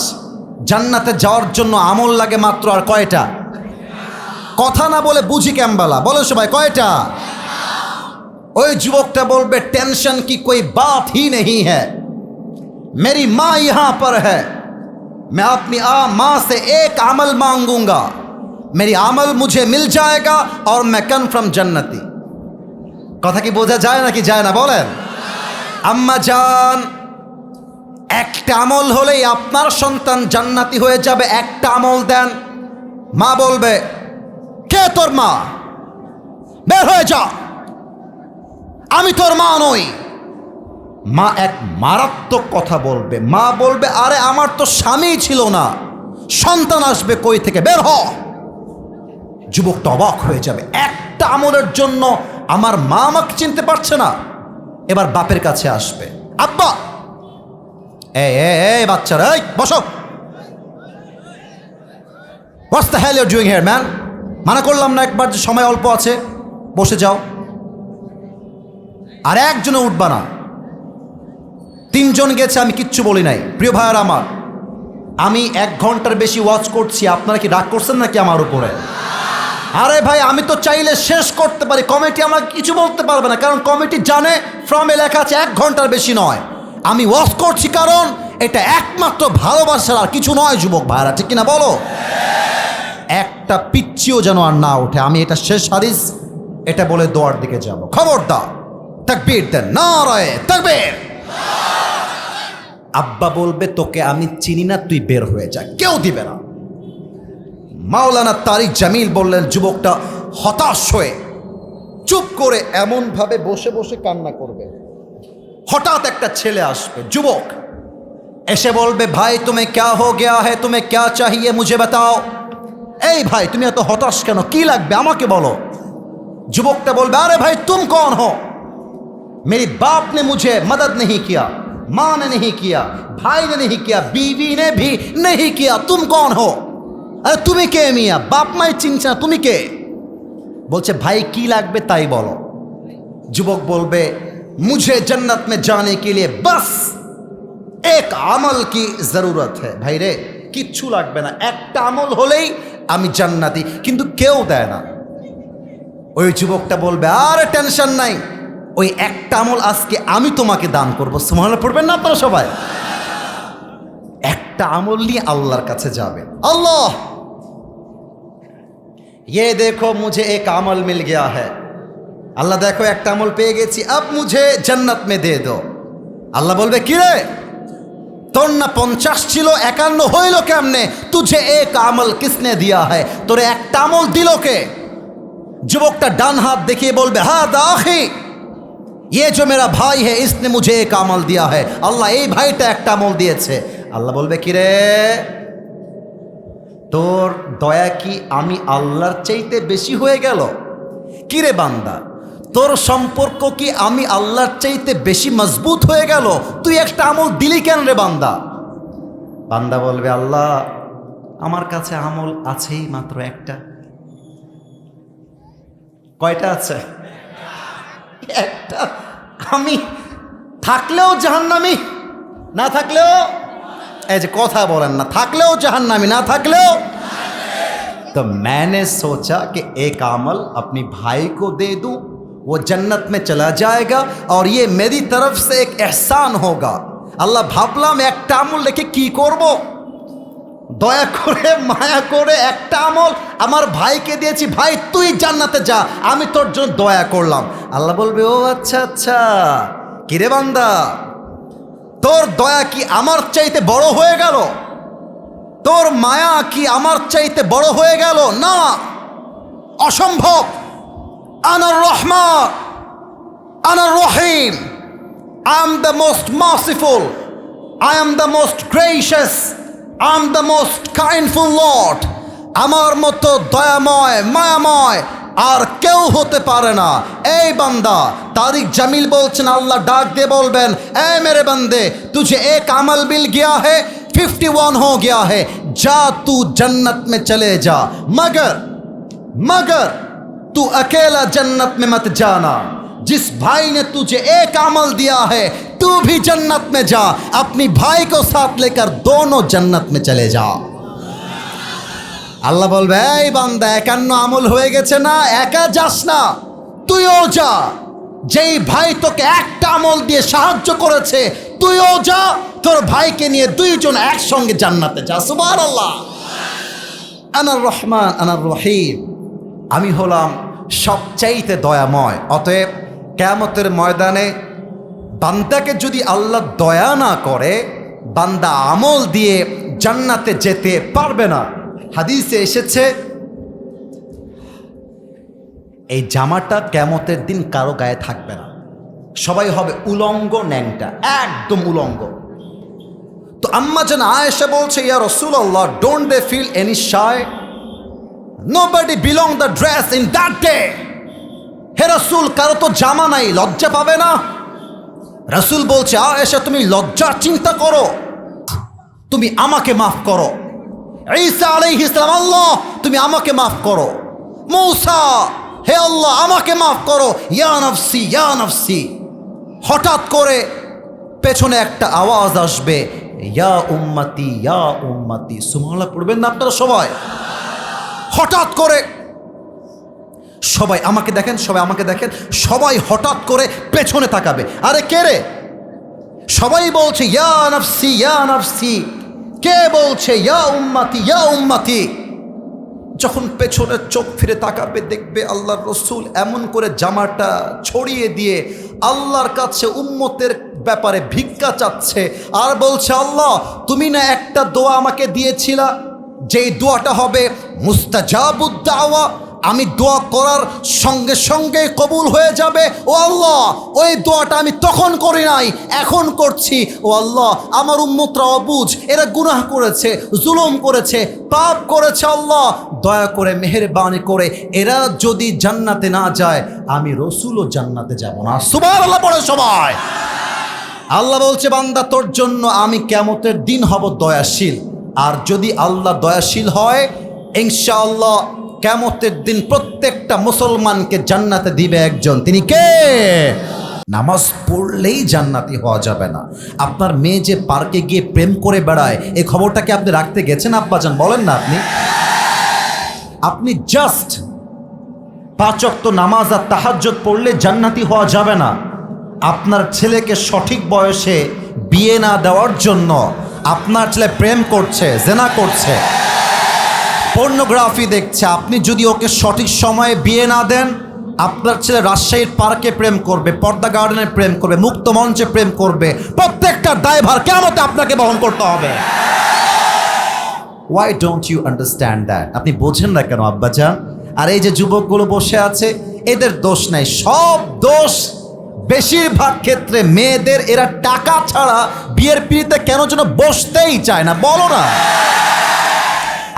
জান্নাতে যাওয়ার জন্য আমল লাগে মাত্র আর কয়টা? কথা না বলে বুঝি ক্যাম্বালা, বলেন সবাই কয়টা? ওই যুবকটা বলবে, টেনশন কি कोई बात ही नहीं है, मेरी माँ यहाँ पर है, मैं अपनी माँ से एक अमल मांगूंगा, मेरी अमल मुझे मिल जाएगा और मैं कन्फर्म जन्नती। কথা কি বোঝা যায় নাকি যায় না বলেন? আম্মা জান, একটা আমল হলেই আপনার সন্তান জান্নাতি হয়ে যাবে, একটা আমল দেন। মা বলবে, কে তোর মা? বের হয়ে যা, আমি তোর মা নই। মা এক মারাত্মক কথা বলবে, মা বলবে, আরে আমার তো স্বামী ছিল না, সন্তান আসবে কই থেকে, বের হ। যুবকটা অবাক হয়ে যাবে, একটা আমলের জন্য আমার মা আমাকে চিনতে পারছে না। এবার বাপের কাছে আসবে, আব্বা, এই বাচ্চারা, এই বসো, what's the hell you are doing here man? মানা করলাম না একবার যে সময় অল্প আছে, বসে যাও। আর একজনে উঠবা না। 3 জন গেছে, আমি কিচ্ছু বলি নাই। প্রিয় ভাইয়ার আমার, আমি 1 ঘন্টার বেশি ওয়াচ করছি, আপনারা কি রাগ করছেন নাকি আমার উপরে? আরে ভাই, আমি তো চাইলে শেষ করতে পারি, কমিটি আমাকে কিছু বলতে পারবে না, কারণ কমিটি জানে ফর্মে লেখা আছে 1 ঘন্টার বেশি নয়। আমি ওয়াচ করছি কারণ এটা একমাত্র ভালোবাসার, আর কিছু নয় যুবক ভাইরা, ঠিক কিনা বলো? একটা পিচ্ছিও যেন আর না ওঠে। আমি এটা শেষ হাদিস, এটা বলে দোয়ার দিকে যাব। খবরদার, তাকবীর দেন, নারায়ে তাকবীর। আব্বা বলবে তোকে আমি চিনি না, তুই বের হয়ে যা, কেউ দিবে না। মাওলানা তারিক জামিল বললেন, যুবকটা হতাশ হয়ে চুপ করে এমনভাবে বসে বসে কান্না করবে। হঠাৎ একটা ছেলে আসবে, যুবক এসে বলবে, ভাই তুমি ক্যা হো গয়া হ্যায়, তুমি ক্যা চাহিয়ে মুঝে বাতাও। এই ভাই তুমি এত হতাশ কেন, কি লাগবে আমাকে বলো। যুবকটা বলবে, আরে ভাই তুম কौन हो, मेरी बाप ने मुझे मदद नहीं किया, माँ ने नहीं किया, भाई ने नहीं किया, बीवी ने भी नहीं किया, तुम कौन हो। अरे তুমি কে মিয়া, বাপ মাই চিনছ না, তুমি কে। বলছে ভাই কি লাগবে তাই বলো। যুবক বলবে, मुझे जन्नत में जाने के लिए बस एक আমল की जरूरत है। ভাই রে কিচ্ছু লাগবে না, একটা আমল হলেই আমি জান্নাতি, কিন্তু কেউ দেয় না। ওই যুবকটা বলবে, আরে টেনশন নাই, ওই একটা আমল আজকে আমি তোমাকে দান করবো। সুবহানাল্লাহ পড়বেন না আপনারা সবাই। একটা আমল নিয়ে আল্লাহর কাছে যাবে, আল্লাহ ये देखो मुझे एक अमल मिल गया है, আল্লাহ দেখো একটা আমল পেয়ে গেছি, अब मुझे जन्नत में दे दो। আল্লাহ বলবে, কি রে তোর না 50 ছিল, 51 হইল কেমনে, तुझे एक अमल किसने दिया है, তোরে একটা আমল দিল কে। যুবকটা ডান হাত দেখিয়ে বলবে, হ্যাঁ দাখি, ये जो मेरा भाई है इसने मुझे एक अमल दिया है, আল্লাহ এই ভাইটা একটা আমল দিয়েছে। আল্লাহ বলবে, কি রে তোর দয়া কি আমি আল্লাহর চাইতে বেশি হয়ে গেল, কি রে বান্দা তোর সম্পর্ক কি আমি আল্লাহর চাইতে বেশি মজবুত হয়ে গেল, তুই একটা আমল দিলি কেন রে বান্দা। বান্দা বলবে, আল্লাহ আমার কাছে আমল আছেই মাত্র একটা। কয়টা আছে? একটা। আমি থাকলেও জাহান্নামী, না থাকলেও, এই যে কথা বলেন না, থাকলেও জাহান্নামী না থাকলেও। तो मैंने सोचा कि एक अमल अपनी भाई को दे दूं, वो जन्नत में चला जाएगा और ये मेरी तरफ से एक एहसान होगा। আল্লাহ ভাবলাম একটা আমল রেখে কি করব, দয়া করে মায়া করে একটা আমল আমার ভাইকে দিয়েছি, ভাই তুই জান্নাতে যা, আমি তোর জন্য দয়া করলাম। আল্লাহ বলবে, ও আচ্ছা আচ্ছা, কিরে বান্দা তোর দয়া কি আমার চাইতে বড় হয়ে গেল, তোর মায়া কি আমার চাইতে বড় হয়ে গেল, না অসম্ভব। আনার রহমান আনার রহিম, I am the most merciful, I am the most gracious, I am the most kindful lord. আমার মতো দয়াময় মায়াময় আর কেউ হতে পারে না। এই বান্দা তারিক জামিল বলছেন, আল্লাহ ডাক দিয়ে বলবেন, এ মেরে বন্দে तुझे एक अमल मिल गया है, 51 हो गया है, जा तू जन्नत में चले जा, मगर तू अकेला जन्नत में मत जाना, जिस भाई ने तुझे एक अमल दिया है तू भी जन्नत में जा, अपनी भाई को साथ लेकर दोनों जन्नत में चले जा। আল্লাহ বলবে, এই বান্দা 51 আমল হয়ে গেছে না, একা যাস না, তুইও যা, যেই ভাই তোকে একটা আমল দিয়ে সাহায্য করেছে তুইও যা, তোর ভাইকে নিয়ে দুইজন একসঙ্গে জান্নাতে যা। সুবহানাল্লাহ। আনার রহমান আনার রহিম, আমি হলাম সবচাইতে দয়াময়। অতএব কিয়ামতের ময়দানে বান্দাকে যদি আল্লাহ দয়া না করে, বান্দা আমল দিয়ে জান্নাতে যেতে পারবে না। হাদিসে এসেছে, এই জামাটা কিয়ামতের দিন কারো গায়ে থাকবে না, সবাই হবে উলঙ্গ ন্যাংটা, একদম উলঙ্গ। তো আম্মা জান আয়েশা বলছে, ইয়া রাসূলুল্লাহ, don't they feel any shy, nobody belong the dress in that day. হে রাসূল, কারো তো জামা নাই, লজ্জা পাবে না? রাসূল বলছে, আয়েশা তুমি লজ্জার চিন্তা করো, তুমি আমাকে মাফ করো। ঈসা আলাইহিস সালাম, আল্লাহ তুমি আমাকে মাফ করো। মূসা, হে আল্লাহ আমাকে মাফ করো। ইয়া নফসি ইয়া নফসি। হঠাৎ করে পেছনে একটা আওয়াজ আসবে, ইয়া উম্মতি ইয়া উম্মতি। সুবহানাল্লাহ পড়বেন না আপনারা সবাই? হঠাৎ করে সবাই আমাকে দেখেন, সবাই আমাকে দেখেন, সবাই হঠাৎ করে পেছনে তাকাবে। আরে কে রে? সবাই বলছে ইয়া নফসি ইয়া নফসি। কে বলছে ইয়া উম্মতি ইয়া উম্মতি? যখন পেছনে চোখ ফিরে তাকাবে দেখবে আল্লাহর রসুল এমন করে জামাটা ছড়িয়ে দিয়ে আল্লাহর কাছে উম্মতের ব্যাপারে ভিক্ষা চাচ্ছে আর বলছে, আল্লাহ তুমি না একটা দোয়া আমাকে দিয়েছিলা, যেই দোয়াটা হবে মুস্তাজাবুদ দাওয়া, আমি দোয়া করার সঙ্গে সঙ্গে কবুল হয়ে যাবে। ও আল্লাহ, ওই দোয়াটা আমি তখন করি নাই, এখন করছি। ও আল্লাহ, আমার উম্মতরা অবুঝ, এরা গুনাহ করেছে, জুলুম করেছে, পাপ করেছে। আল্লাহ দয়া করে মেহেরবানি করে এরা যদি জান্নাতে না যায়, আমি রসুলও জান্নাতে যাব না। সুবহানাল্লাহ পড়ে সবাই। আল্লাহ বলছে, বান্দা তোর জন্য আমি কিয়ামতের দিন হব দয়াশীল। আর যদি আল্লাহ দয়াশীল হয়, ইনশাআল্লাহ কিয়ামতের দিন প্রত্যেকটা মুসলমানকে জান্নাতে দিবে একজন। তিনি কে? নামাজ পড়লেই জান্নাতি হওয়া যাবে না। আপনার মেয়ে যে পার্কে গিয়ে প্রেম করে বেড়ায়, এই খবরটাকে আপনি রাখতে গেছেন আব্বাজান? বলেন না আপনি জাস্ট 5 ওয়াক্ত নামাজ আর তাহাজ্জুদ পড়লে জান্নাতি হওয়া যাবে না। আপনার ছেলেকে সঠিক বয়সে বিয়ে না দেওয়ার জন্য আপনার ছেলে প্রেম করছে, জেনা করছে, পর্নোগ্রাফি দেখছে, আপনি যদি ওকে সঠিক সময়ে বিয়ে না দেন, আপনার ছেলে রাজশাহীর পার্কে প্রেম করবে, পর্দা গার্ডেনে প্রেম করবে, মুক্ত মঞ্চে প্রেম করবে। প্রত্যেকটা দায়ভার কিয়ামতে আপনাকে বহন করতে হবে। Why don't you understand that? আপনি বোঝেন না কেন আব্বাজান? আর এই যে যুবকগুলো বসে আছে, এদের দোষ নাই, সব দোষ বেশিরভাগ ক্ষেত্রে মেয়েদের। এরা টাকা ছাড়া বিয়ের পিড়িতে কেন যেন বসতেই চায় না, বলো না?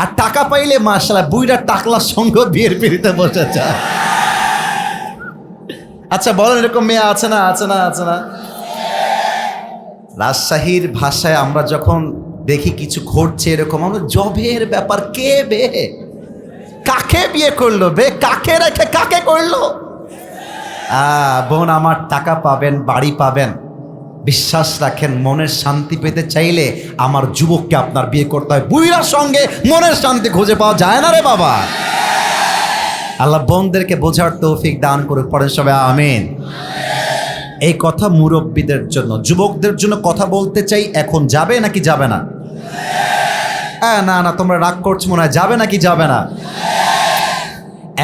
আর টাকা পাইলে মাশাআল্লাহ বুইড়া টাকলার সঙ্গে বিয়ের পিড়িতে বসে যায়। আচ্ছা বলেন, এরকম মেয়ে আছে না? আছে না? আছে না? রাজশাহীর ভাষায় আমরা যখন দেখি কিছু ঘটছে এরকম, আমরা জবের ব্যাপার, কে বে, কাকে বিয়ে করলো বে, কাকে রেখে কাকে করলো? বোন আমার, টাকা পাবেন, বাড়ি পাবেন, বিশ্বাস রাখেন মনের শান্তি পেতে চাইলে আমার যুবককে আপনার বিয়ে করতে হয়। বুইড়ার সঙ্গে মনের শান্তি খুঁজে পাওয়া যায় না রে বাবা। আল্লাহ বোনদেরকে বোঝার তৌফিক দান করুক, পড়েন সবাই আমিন। এই কথা মুরব্বীদের জন্য। যুবকদের জন্য কথা বলতে চাই, এখন যাবে নাকি যাবে না? না না, তোমরা রাগ করছো মনে হয়, যাবে নাকি যাবে না?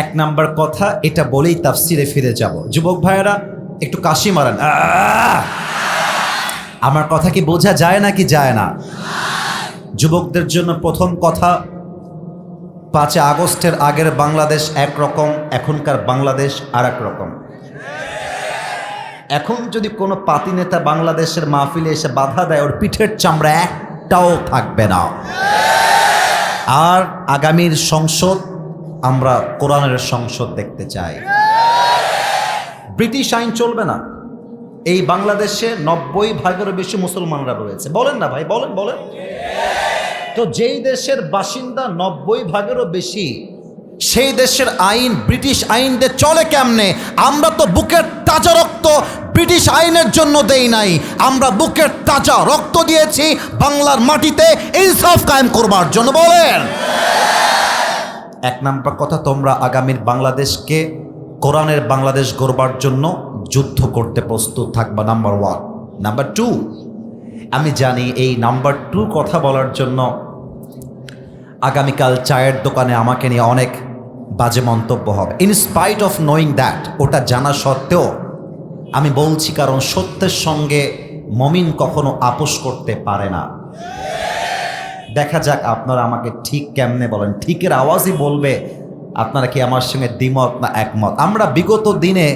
1 নাম্বার কথা, এটা বলেই তাফসিরে ফিরে যাব। যুবক ভাইয়েরা একটু কাশি মারেন। আমার কথা কি বোঝা যায় নাকি যায় না? যুবকদের জন্য প্রথম কথা, 5 আগস্টের আগের বাংলাদেশ একরকম, এখনকার বাংলাদেশ আর এক রকম। এখন যদি কোনো পাতি নেতা বাংলাদেশের মাহফিলে এসে বাধা দেয়, ওর পিঠের চামড়া একটাও থাকবে না। আর আগামীর সংসদ আমরা কোরআনের সংসদ দেখতে চাই। ব্রিটিশ আইন চলবে না। এই বাংলাদেশে 90% বেশি মুসলমানরা রয়েছে। বলেন না ভাই, বলেন বলেন। তো যেই দেশের বাসিন্দা 90%-এরও বেশি, সেই দেশের আইন ব্রিটিশ আইন দিয়ে চলে কেমনে? আমরা তো বুকের তাজা রক্ত ব্রিটিশ আইনের জন্য দেই নাই, আমরা বুকের তাজা রক্ত দিয়েছি বাংলার মাটিতে ইনসাফ কায়েম করবার জন্য। বলেন। 1 নাম্বার কথা, তোমরা আগামীর বাংলাদেশকে কোরআনের বাংলাদেশ গড়বার জন্য যুদ্ধ করতে প্রস্তুত থাকবা, নাম্বার 1। নাম্বার 2, আমি জানি এই নাম্বার 2 কথা বলার জন্য আগামীকাল চায়ের দোকানে আমাকে নিয়ে অনেক বাজে মন্তব্য হবে। ইনস্পাইট অফ নোয়িং দ্যাট, ওটা জানা সত্ত্বেও আমি বলছি, কারণ সত্যের সঙ্গে মমিন কখনো আপোষ করতে পারে না। দেখা যাক আপনারা আমাকে ঠিক কেমনে বলেন, ঠিকের আওয়াজই বলবে আপনারা কি আমার সঙ্গে দ্বিমত না একমত। আমরা বিগত দিনে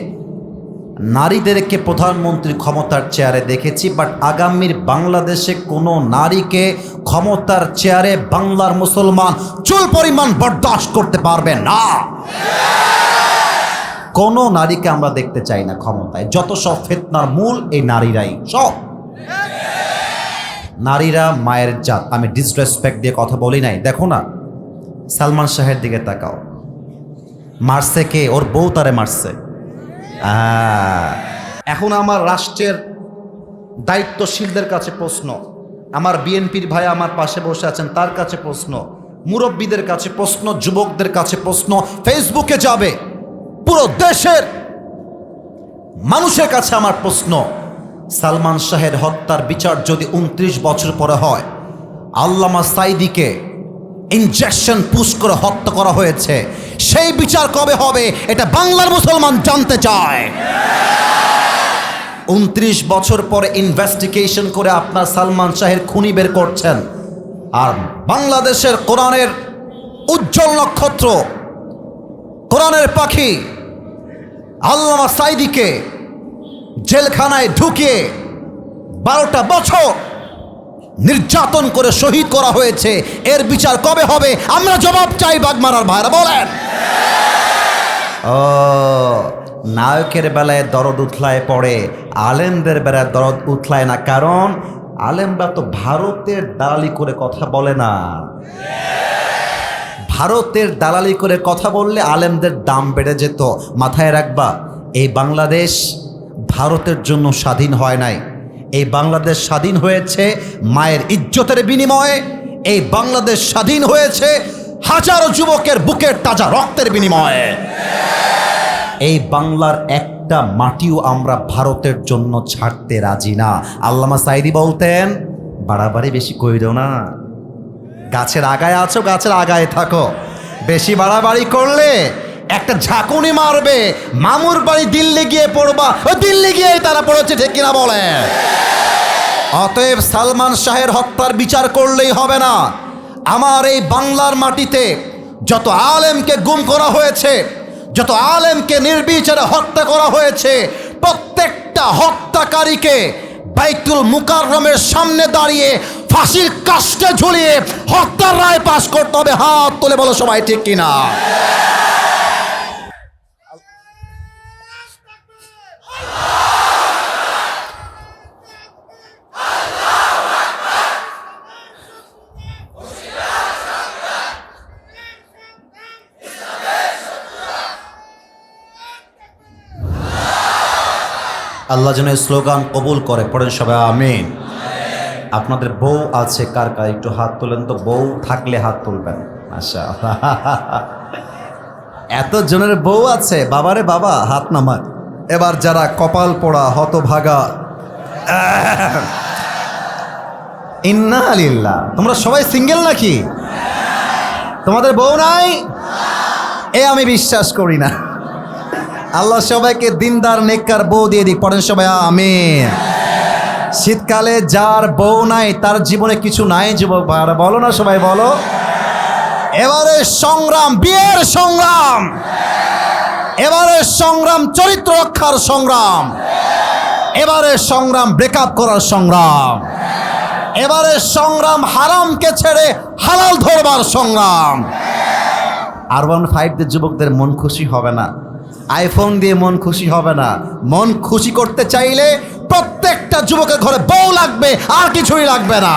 নারীদেরকে প্রধানমন্ত্রী ক্ষমতার চেয়ারে দেখেছি, বাট আগামীর বাংলাদেশে কোনো নারীকে ক্ষমতার চেয়ারে বাংলার মুসলমান চুল পরিমাণ বরদাস্ত করতে পারবে না। কোনো নারীকে আমরা দেখতে চাই না ক্ষমতায়। যত সব ফিতনার মূল এই নারীরাই, সব নারীরা মায়ের জাত। আমি ডিসরেসপেক্ট দিয়ে কথা বলি নাই। দেখো না সালমান শাহের দিকে তাকাও, মারছে কে? ওর বউ তারে মারছে। এখন আমার রাষ্ট্রের দায়িত্বশীলদের কাছে প্রশ্ন, আমার বিএনপির ভাই আমার পাশে বসে আছেন, তার কাছে প্রশ্ন, মুরব্বীদের কাছে প্রশ্ন, যুবকদের কাছে প্রশ্ন, ফেসবুকে যাবে পুরো দেশের মানুষের কাছে আমার প্রশ্ন, সালমান শাহের হত্যার বিচার যদি 29 বছর পরে হয়, আল্লামা সাইদিকে ইনজেকশন পুশ করে হত্যা করা হয়েছে, সেই বিচার কবে হবে এটা বাংলার মুসলমান জানতে চায়। 29 বছর পরে ইনভেস্টিগেশন করে আপনার সালমান শাহের খুনি বের করছেন, আর বাংলাদেশের কোরআনের উজ্জ্বল নক্ষত্র, কোরআনের পাখি আল্লামা সাঈদীকে জেলখানায় ঢুকিয়ে 12টা বছর নির্যাতন করে শহীদ করা হয়েছে। এর বিচার কবে হবে? আমরা জবাব চাই। বাগমারার ভাইরা বলেন। ও, নায়কের বেলায় দরদ উথলায় পড়ে, আলেমদের বেলায় দরদ উথলায় না, কারণ আলেমরা তো ভারতের দালালি করে কথা বলে না। ভারতের দালালি করে কথা বললে আলেমদের দাম বেড়ে যেত। মাথায় রাখবা, এই বাংলাদেশ ভারতের জন্য স্বাধীন হয় নাই। এই বাংলাদেশ স্বাধীন হয়েছে মায়ের ইজ্জতের বিনিময়ে। এই বাংলাদেশ স্বাধীন হয়েছে হাজারো যুবকের বুকের তাজা রক্তের বিনিময়ে। এই বাংলার একটা মাটিও আমরা ভারতের জন্য ছাড়তে রাজি না। আল্লামা সাঈদী বলতেন, বাড়াবাড়ি বেশি কইরো না, গাছের আগায় আছো, গাছের আগায় থাকো। বেশি বাড়াবাড়ি করলে একটা ঝাঁকুনি মারবে, মামুর বাড়ি দিল্লি গিয়ে পড়বা, ও দিল্লি গিয়ে তারা পড়েছে, ঠিক কিনা বলে। অতএব সালমান শাহের হত্যার বিচার করলেই হবে না। আমার এই বাংলার মাটিতে যত আলেমকে গুম করা হয়েছে, যত আলেমকে নির্বিচারে হত্যা করা হয়েছে, প্রত্যেকটা হত্যাকারীকে বাইতুল মুকাররমের সামনে দাঁড়িয়ে ফাঁসির কাস্টে ঝুলিয়ে হত্যার রায় পাশ করতে হবে। হাত তুলে বলো সবাই, ঠিক কিনা? আল্লাহ যেন এই স্লোগান কবুল করে, পড়েন সবাই আমিন। আপনাদের বউ আছে কার কার? একটু হাত তোলেন তো, বউ থাকলে হাত তুলবেন। আচ্ছা, এত জনের বউ আছে, বাবারে বাবা হাত নামান। এবার যারা কপাল পোড়া হতভাগা, ইন্না লিল্লাহ, তোমরা সবাই সিঙ্গেল নাকি? তোমাদের বউ নাই? এ আমি বিশ্বাস করি না। আল্লাহ সবাইকে দিনদার নেককার বউ দিয়ে দিক, পড়েন সবাই আমিন। শীতকালে যার বউ নাই তার জীবনে কিছু নাই, যুবক ভাইরা বলো না, সবাই বলো। এবারে সংগ্রাম, বিয়ের সংগ্রাম, এবারে সংগ্রাম চরিত্র রক্ষার সংগ্রাম, এবারে সংগ্রাম ব্রেকআপ করার সংগ্রাম, এবারে সংগ্রাম হারামকে ছেড়ে হালাল ধরবার সংগ্রাম। R15 দিয়ে যুবকদের মন খুশি হবে না, আইফোন দিয়ে মন খুশি হবে না। মন খুশি করতে চাইলে প্রত্যেকটা যুবকের ঘরে বউ লাগবে, আর কিছুই লাগবে না।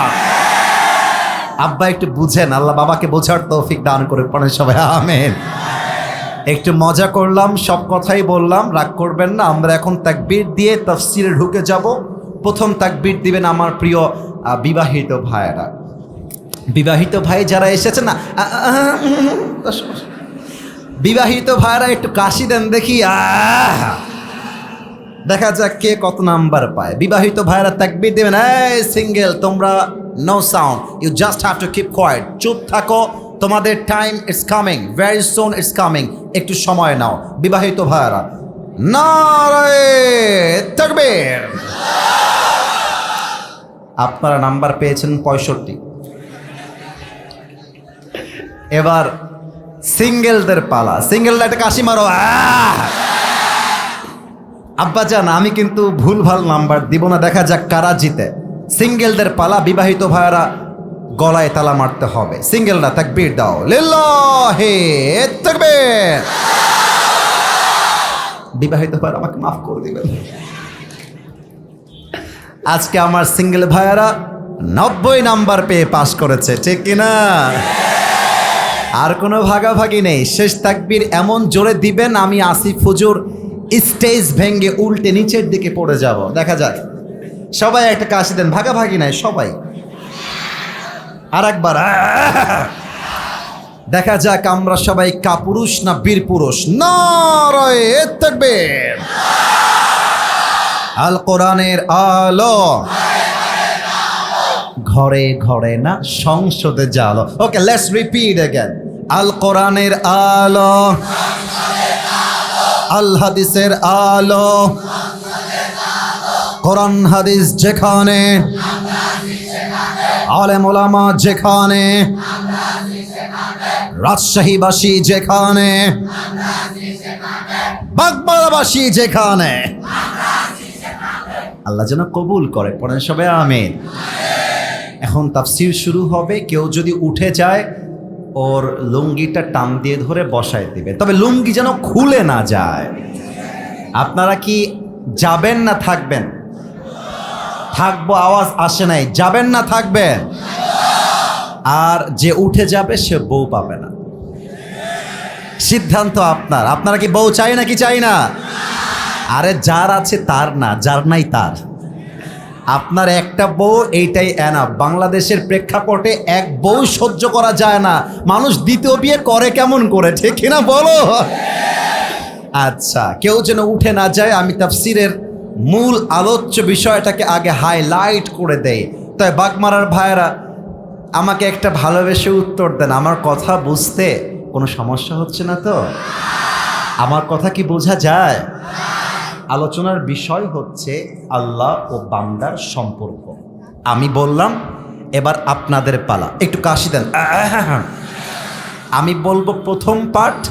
আব্বা একটু বুঝেন, আল্লাহ বাবাকে বোঝার তৌফিক দান করে, পড়েন সবাই আমিন। একটু মজা করলাম, সব কথাই বললাম, রাগ করবেন না। আমরা এখন তাকবীর দিয়ে তাফসিরে ঢুকে যাব। প্রথম তাকবীর দিবেন আমার প্রিয় বিবাহিত ভাইয়েরা। বিবাহিত ভাই যারা এসেছেন না, বিবাহিত ভাইরা একটু কাশি দেন দেখি, দেখা যাক কে কত নাম্বার পায়। বিবাহিত ভাইরা তাকবীর দেবেন। এই সিঙ্গেল, তোমরা no sound, you just have to keep quiet, চুপ থাকো, তোমাদের time it's coming, very soon it's coming, একটু সময় নাও। বিবাহিত ভাইরা নারে তাকবীর। আপনারা নাম্বার পেয়েছেন 65। এবার সিঙ্গেলদের পালা। সিঙ্গেলরা একটা কাশি মারো। আব্বা জান, আমি কিন্তু ভুলভাল নাম্বার দিব না, দেখা যাক কারা জিতে। সিঙ্গেলদের পালা। বিবাহিত ভাইরা গলায় তালা মারতে হবে। সিঙ্গেলরা তাকবীর দাও, লিল্লাহি তাকবীর। বিবাহিত ভাইরা আমাকে মাফ করে দিবেন। আজকে আমার সিঙ্গেল ভাইয়ারা 90 নাম্বার পেয়ে পাস করেছে, ঠিক কিনা? আর কোনো ভাগাভাগি নেই। শেষ তাকবীর এমন জোরে দিবেন আমি আসিফ হুজুর স্টেজ ভেঙ্গে উল্টে নিচের দিকে পড়ে যাব। দেখা যাক, সবাই একটা কাশি দেন, ভাগাভাগি নাই সবাই। আর একবার দেখা যাক আমরা সবাই কাপুরুষ না বীর পুরুষ। নারায়ে তাকবীর। আল কোরআনের আলো ঘরে ঘরে না সংসদে জালো। ওকে, লেটস রিপিট अगेन। আল কোরআনের আলো, আল হাদিসের আলো, কোরআন হাদিস যেখানে, আলেম ওলামা যেখানে, রাজশাহীবাসী যেখানে, বাগমারাবাসী যেখানে, আল্লাহ যেন কবুল করে। পড়েন সবাই আমিন। এখন তাফসীর শুরু হবে। কেউ যদি উঠে যায় ওর লুঙ্গিটা টান দিয়ে ধরে বসায় দিবে, তবে লুঙ্গি যেন খুলে না যায়। আপনারা কি যাবেন না থাকবেন? থাকবো, আওয়াজ আসে নাই। যাবেন না থাকবেন? আর যে উঠে যাবে সে বউ পাবে না। সিদ্ধান্ত আপনার। আপনারা কি বউ চাই নাকি চাই না? আরে যার আছে তার না, যার নাই তার। আপনার একটা বউ, এইটাই এনাফ। বাংলাদেশের প্রেক্ষাপটে এক বউ সহ্য করা যায় না। মানুষ দ্বিতীয় বিয়ে করে কেমন করে, ঠিক কিনা বলো? আচ্ছা, কেউ যেন উঠে না যায়। আমি তাফসীরের মূল আলোচ্য বিষয়টাকে আগে হাইলাইট করে দেই। তাই বাগমারার ভাইয়েরা আমাকে একটা ভালোবেসে উত্তর দেন। আমার কথা বুঝতে কোনো সমস্যা হচ্ছে না তো? আমার কথা কি বোঝা যায়? আলোচনার বিষয় হচ্ছে আল্লাহ ও বান্দার সম্পর্ক। আমি বললাম, এবার আপনাদের পালা। একটু কাশি দেন। আমি বলবো প্রথম পার্ট,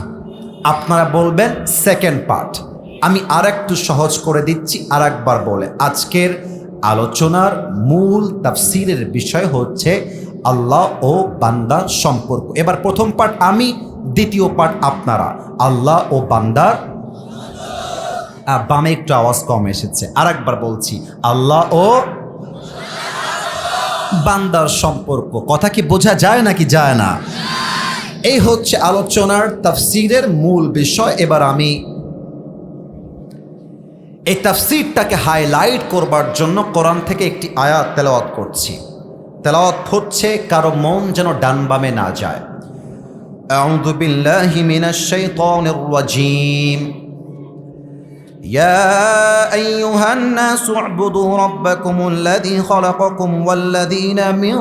আপনারা বলবেন সেকেন্ড পার্ট। আমি আর একটু সহজ করে দিচ্ছি আর একবার বলে। আজকের আলোচনার মূল তাফসীরের বিষয় হচ্ছে আল্লাহ ও বান্দার সম্পর্ক। এবার প্রথম পার্ট আমি, দ্বিতীয় পার্ট আপনারা। আল্লাহ ও বান্দার, বামে একটু আওয়াজ কম এসেছে, আর একবার বলছি, আল্লাহ ও বান্দার সম্পর্ক। কথা কি বোঝা যায় নাকি যায় না? এই হচ্ছে আলোচনার তাফসীরের মূল বিষয়। এবার আমি এই তাফসীরটাকে হাইলাইট করবার জন্য কোরআন থেকে একটি আয়াত তেলাওয়াত করছি। তেলাওয়াত হচ্ছে কারো মন যেন ডান বামে না যায়। আউযু বিল্লাহি মিনাশ শাইতানির রাজীম। يا أيها الناس اعبدوا ربكم الذي خلقكم والذين من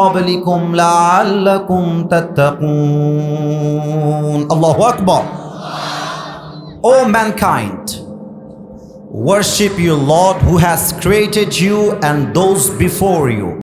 قبلكم لعلكم تتقون. الله أكبر. O mankind, worship your Lord who has created you and those before you.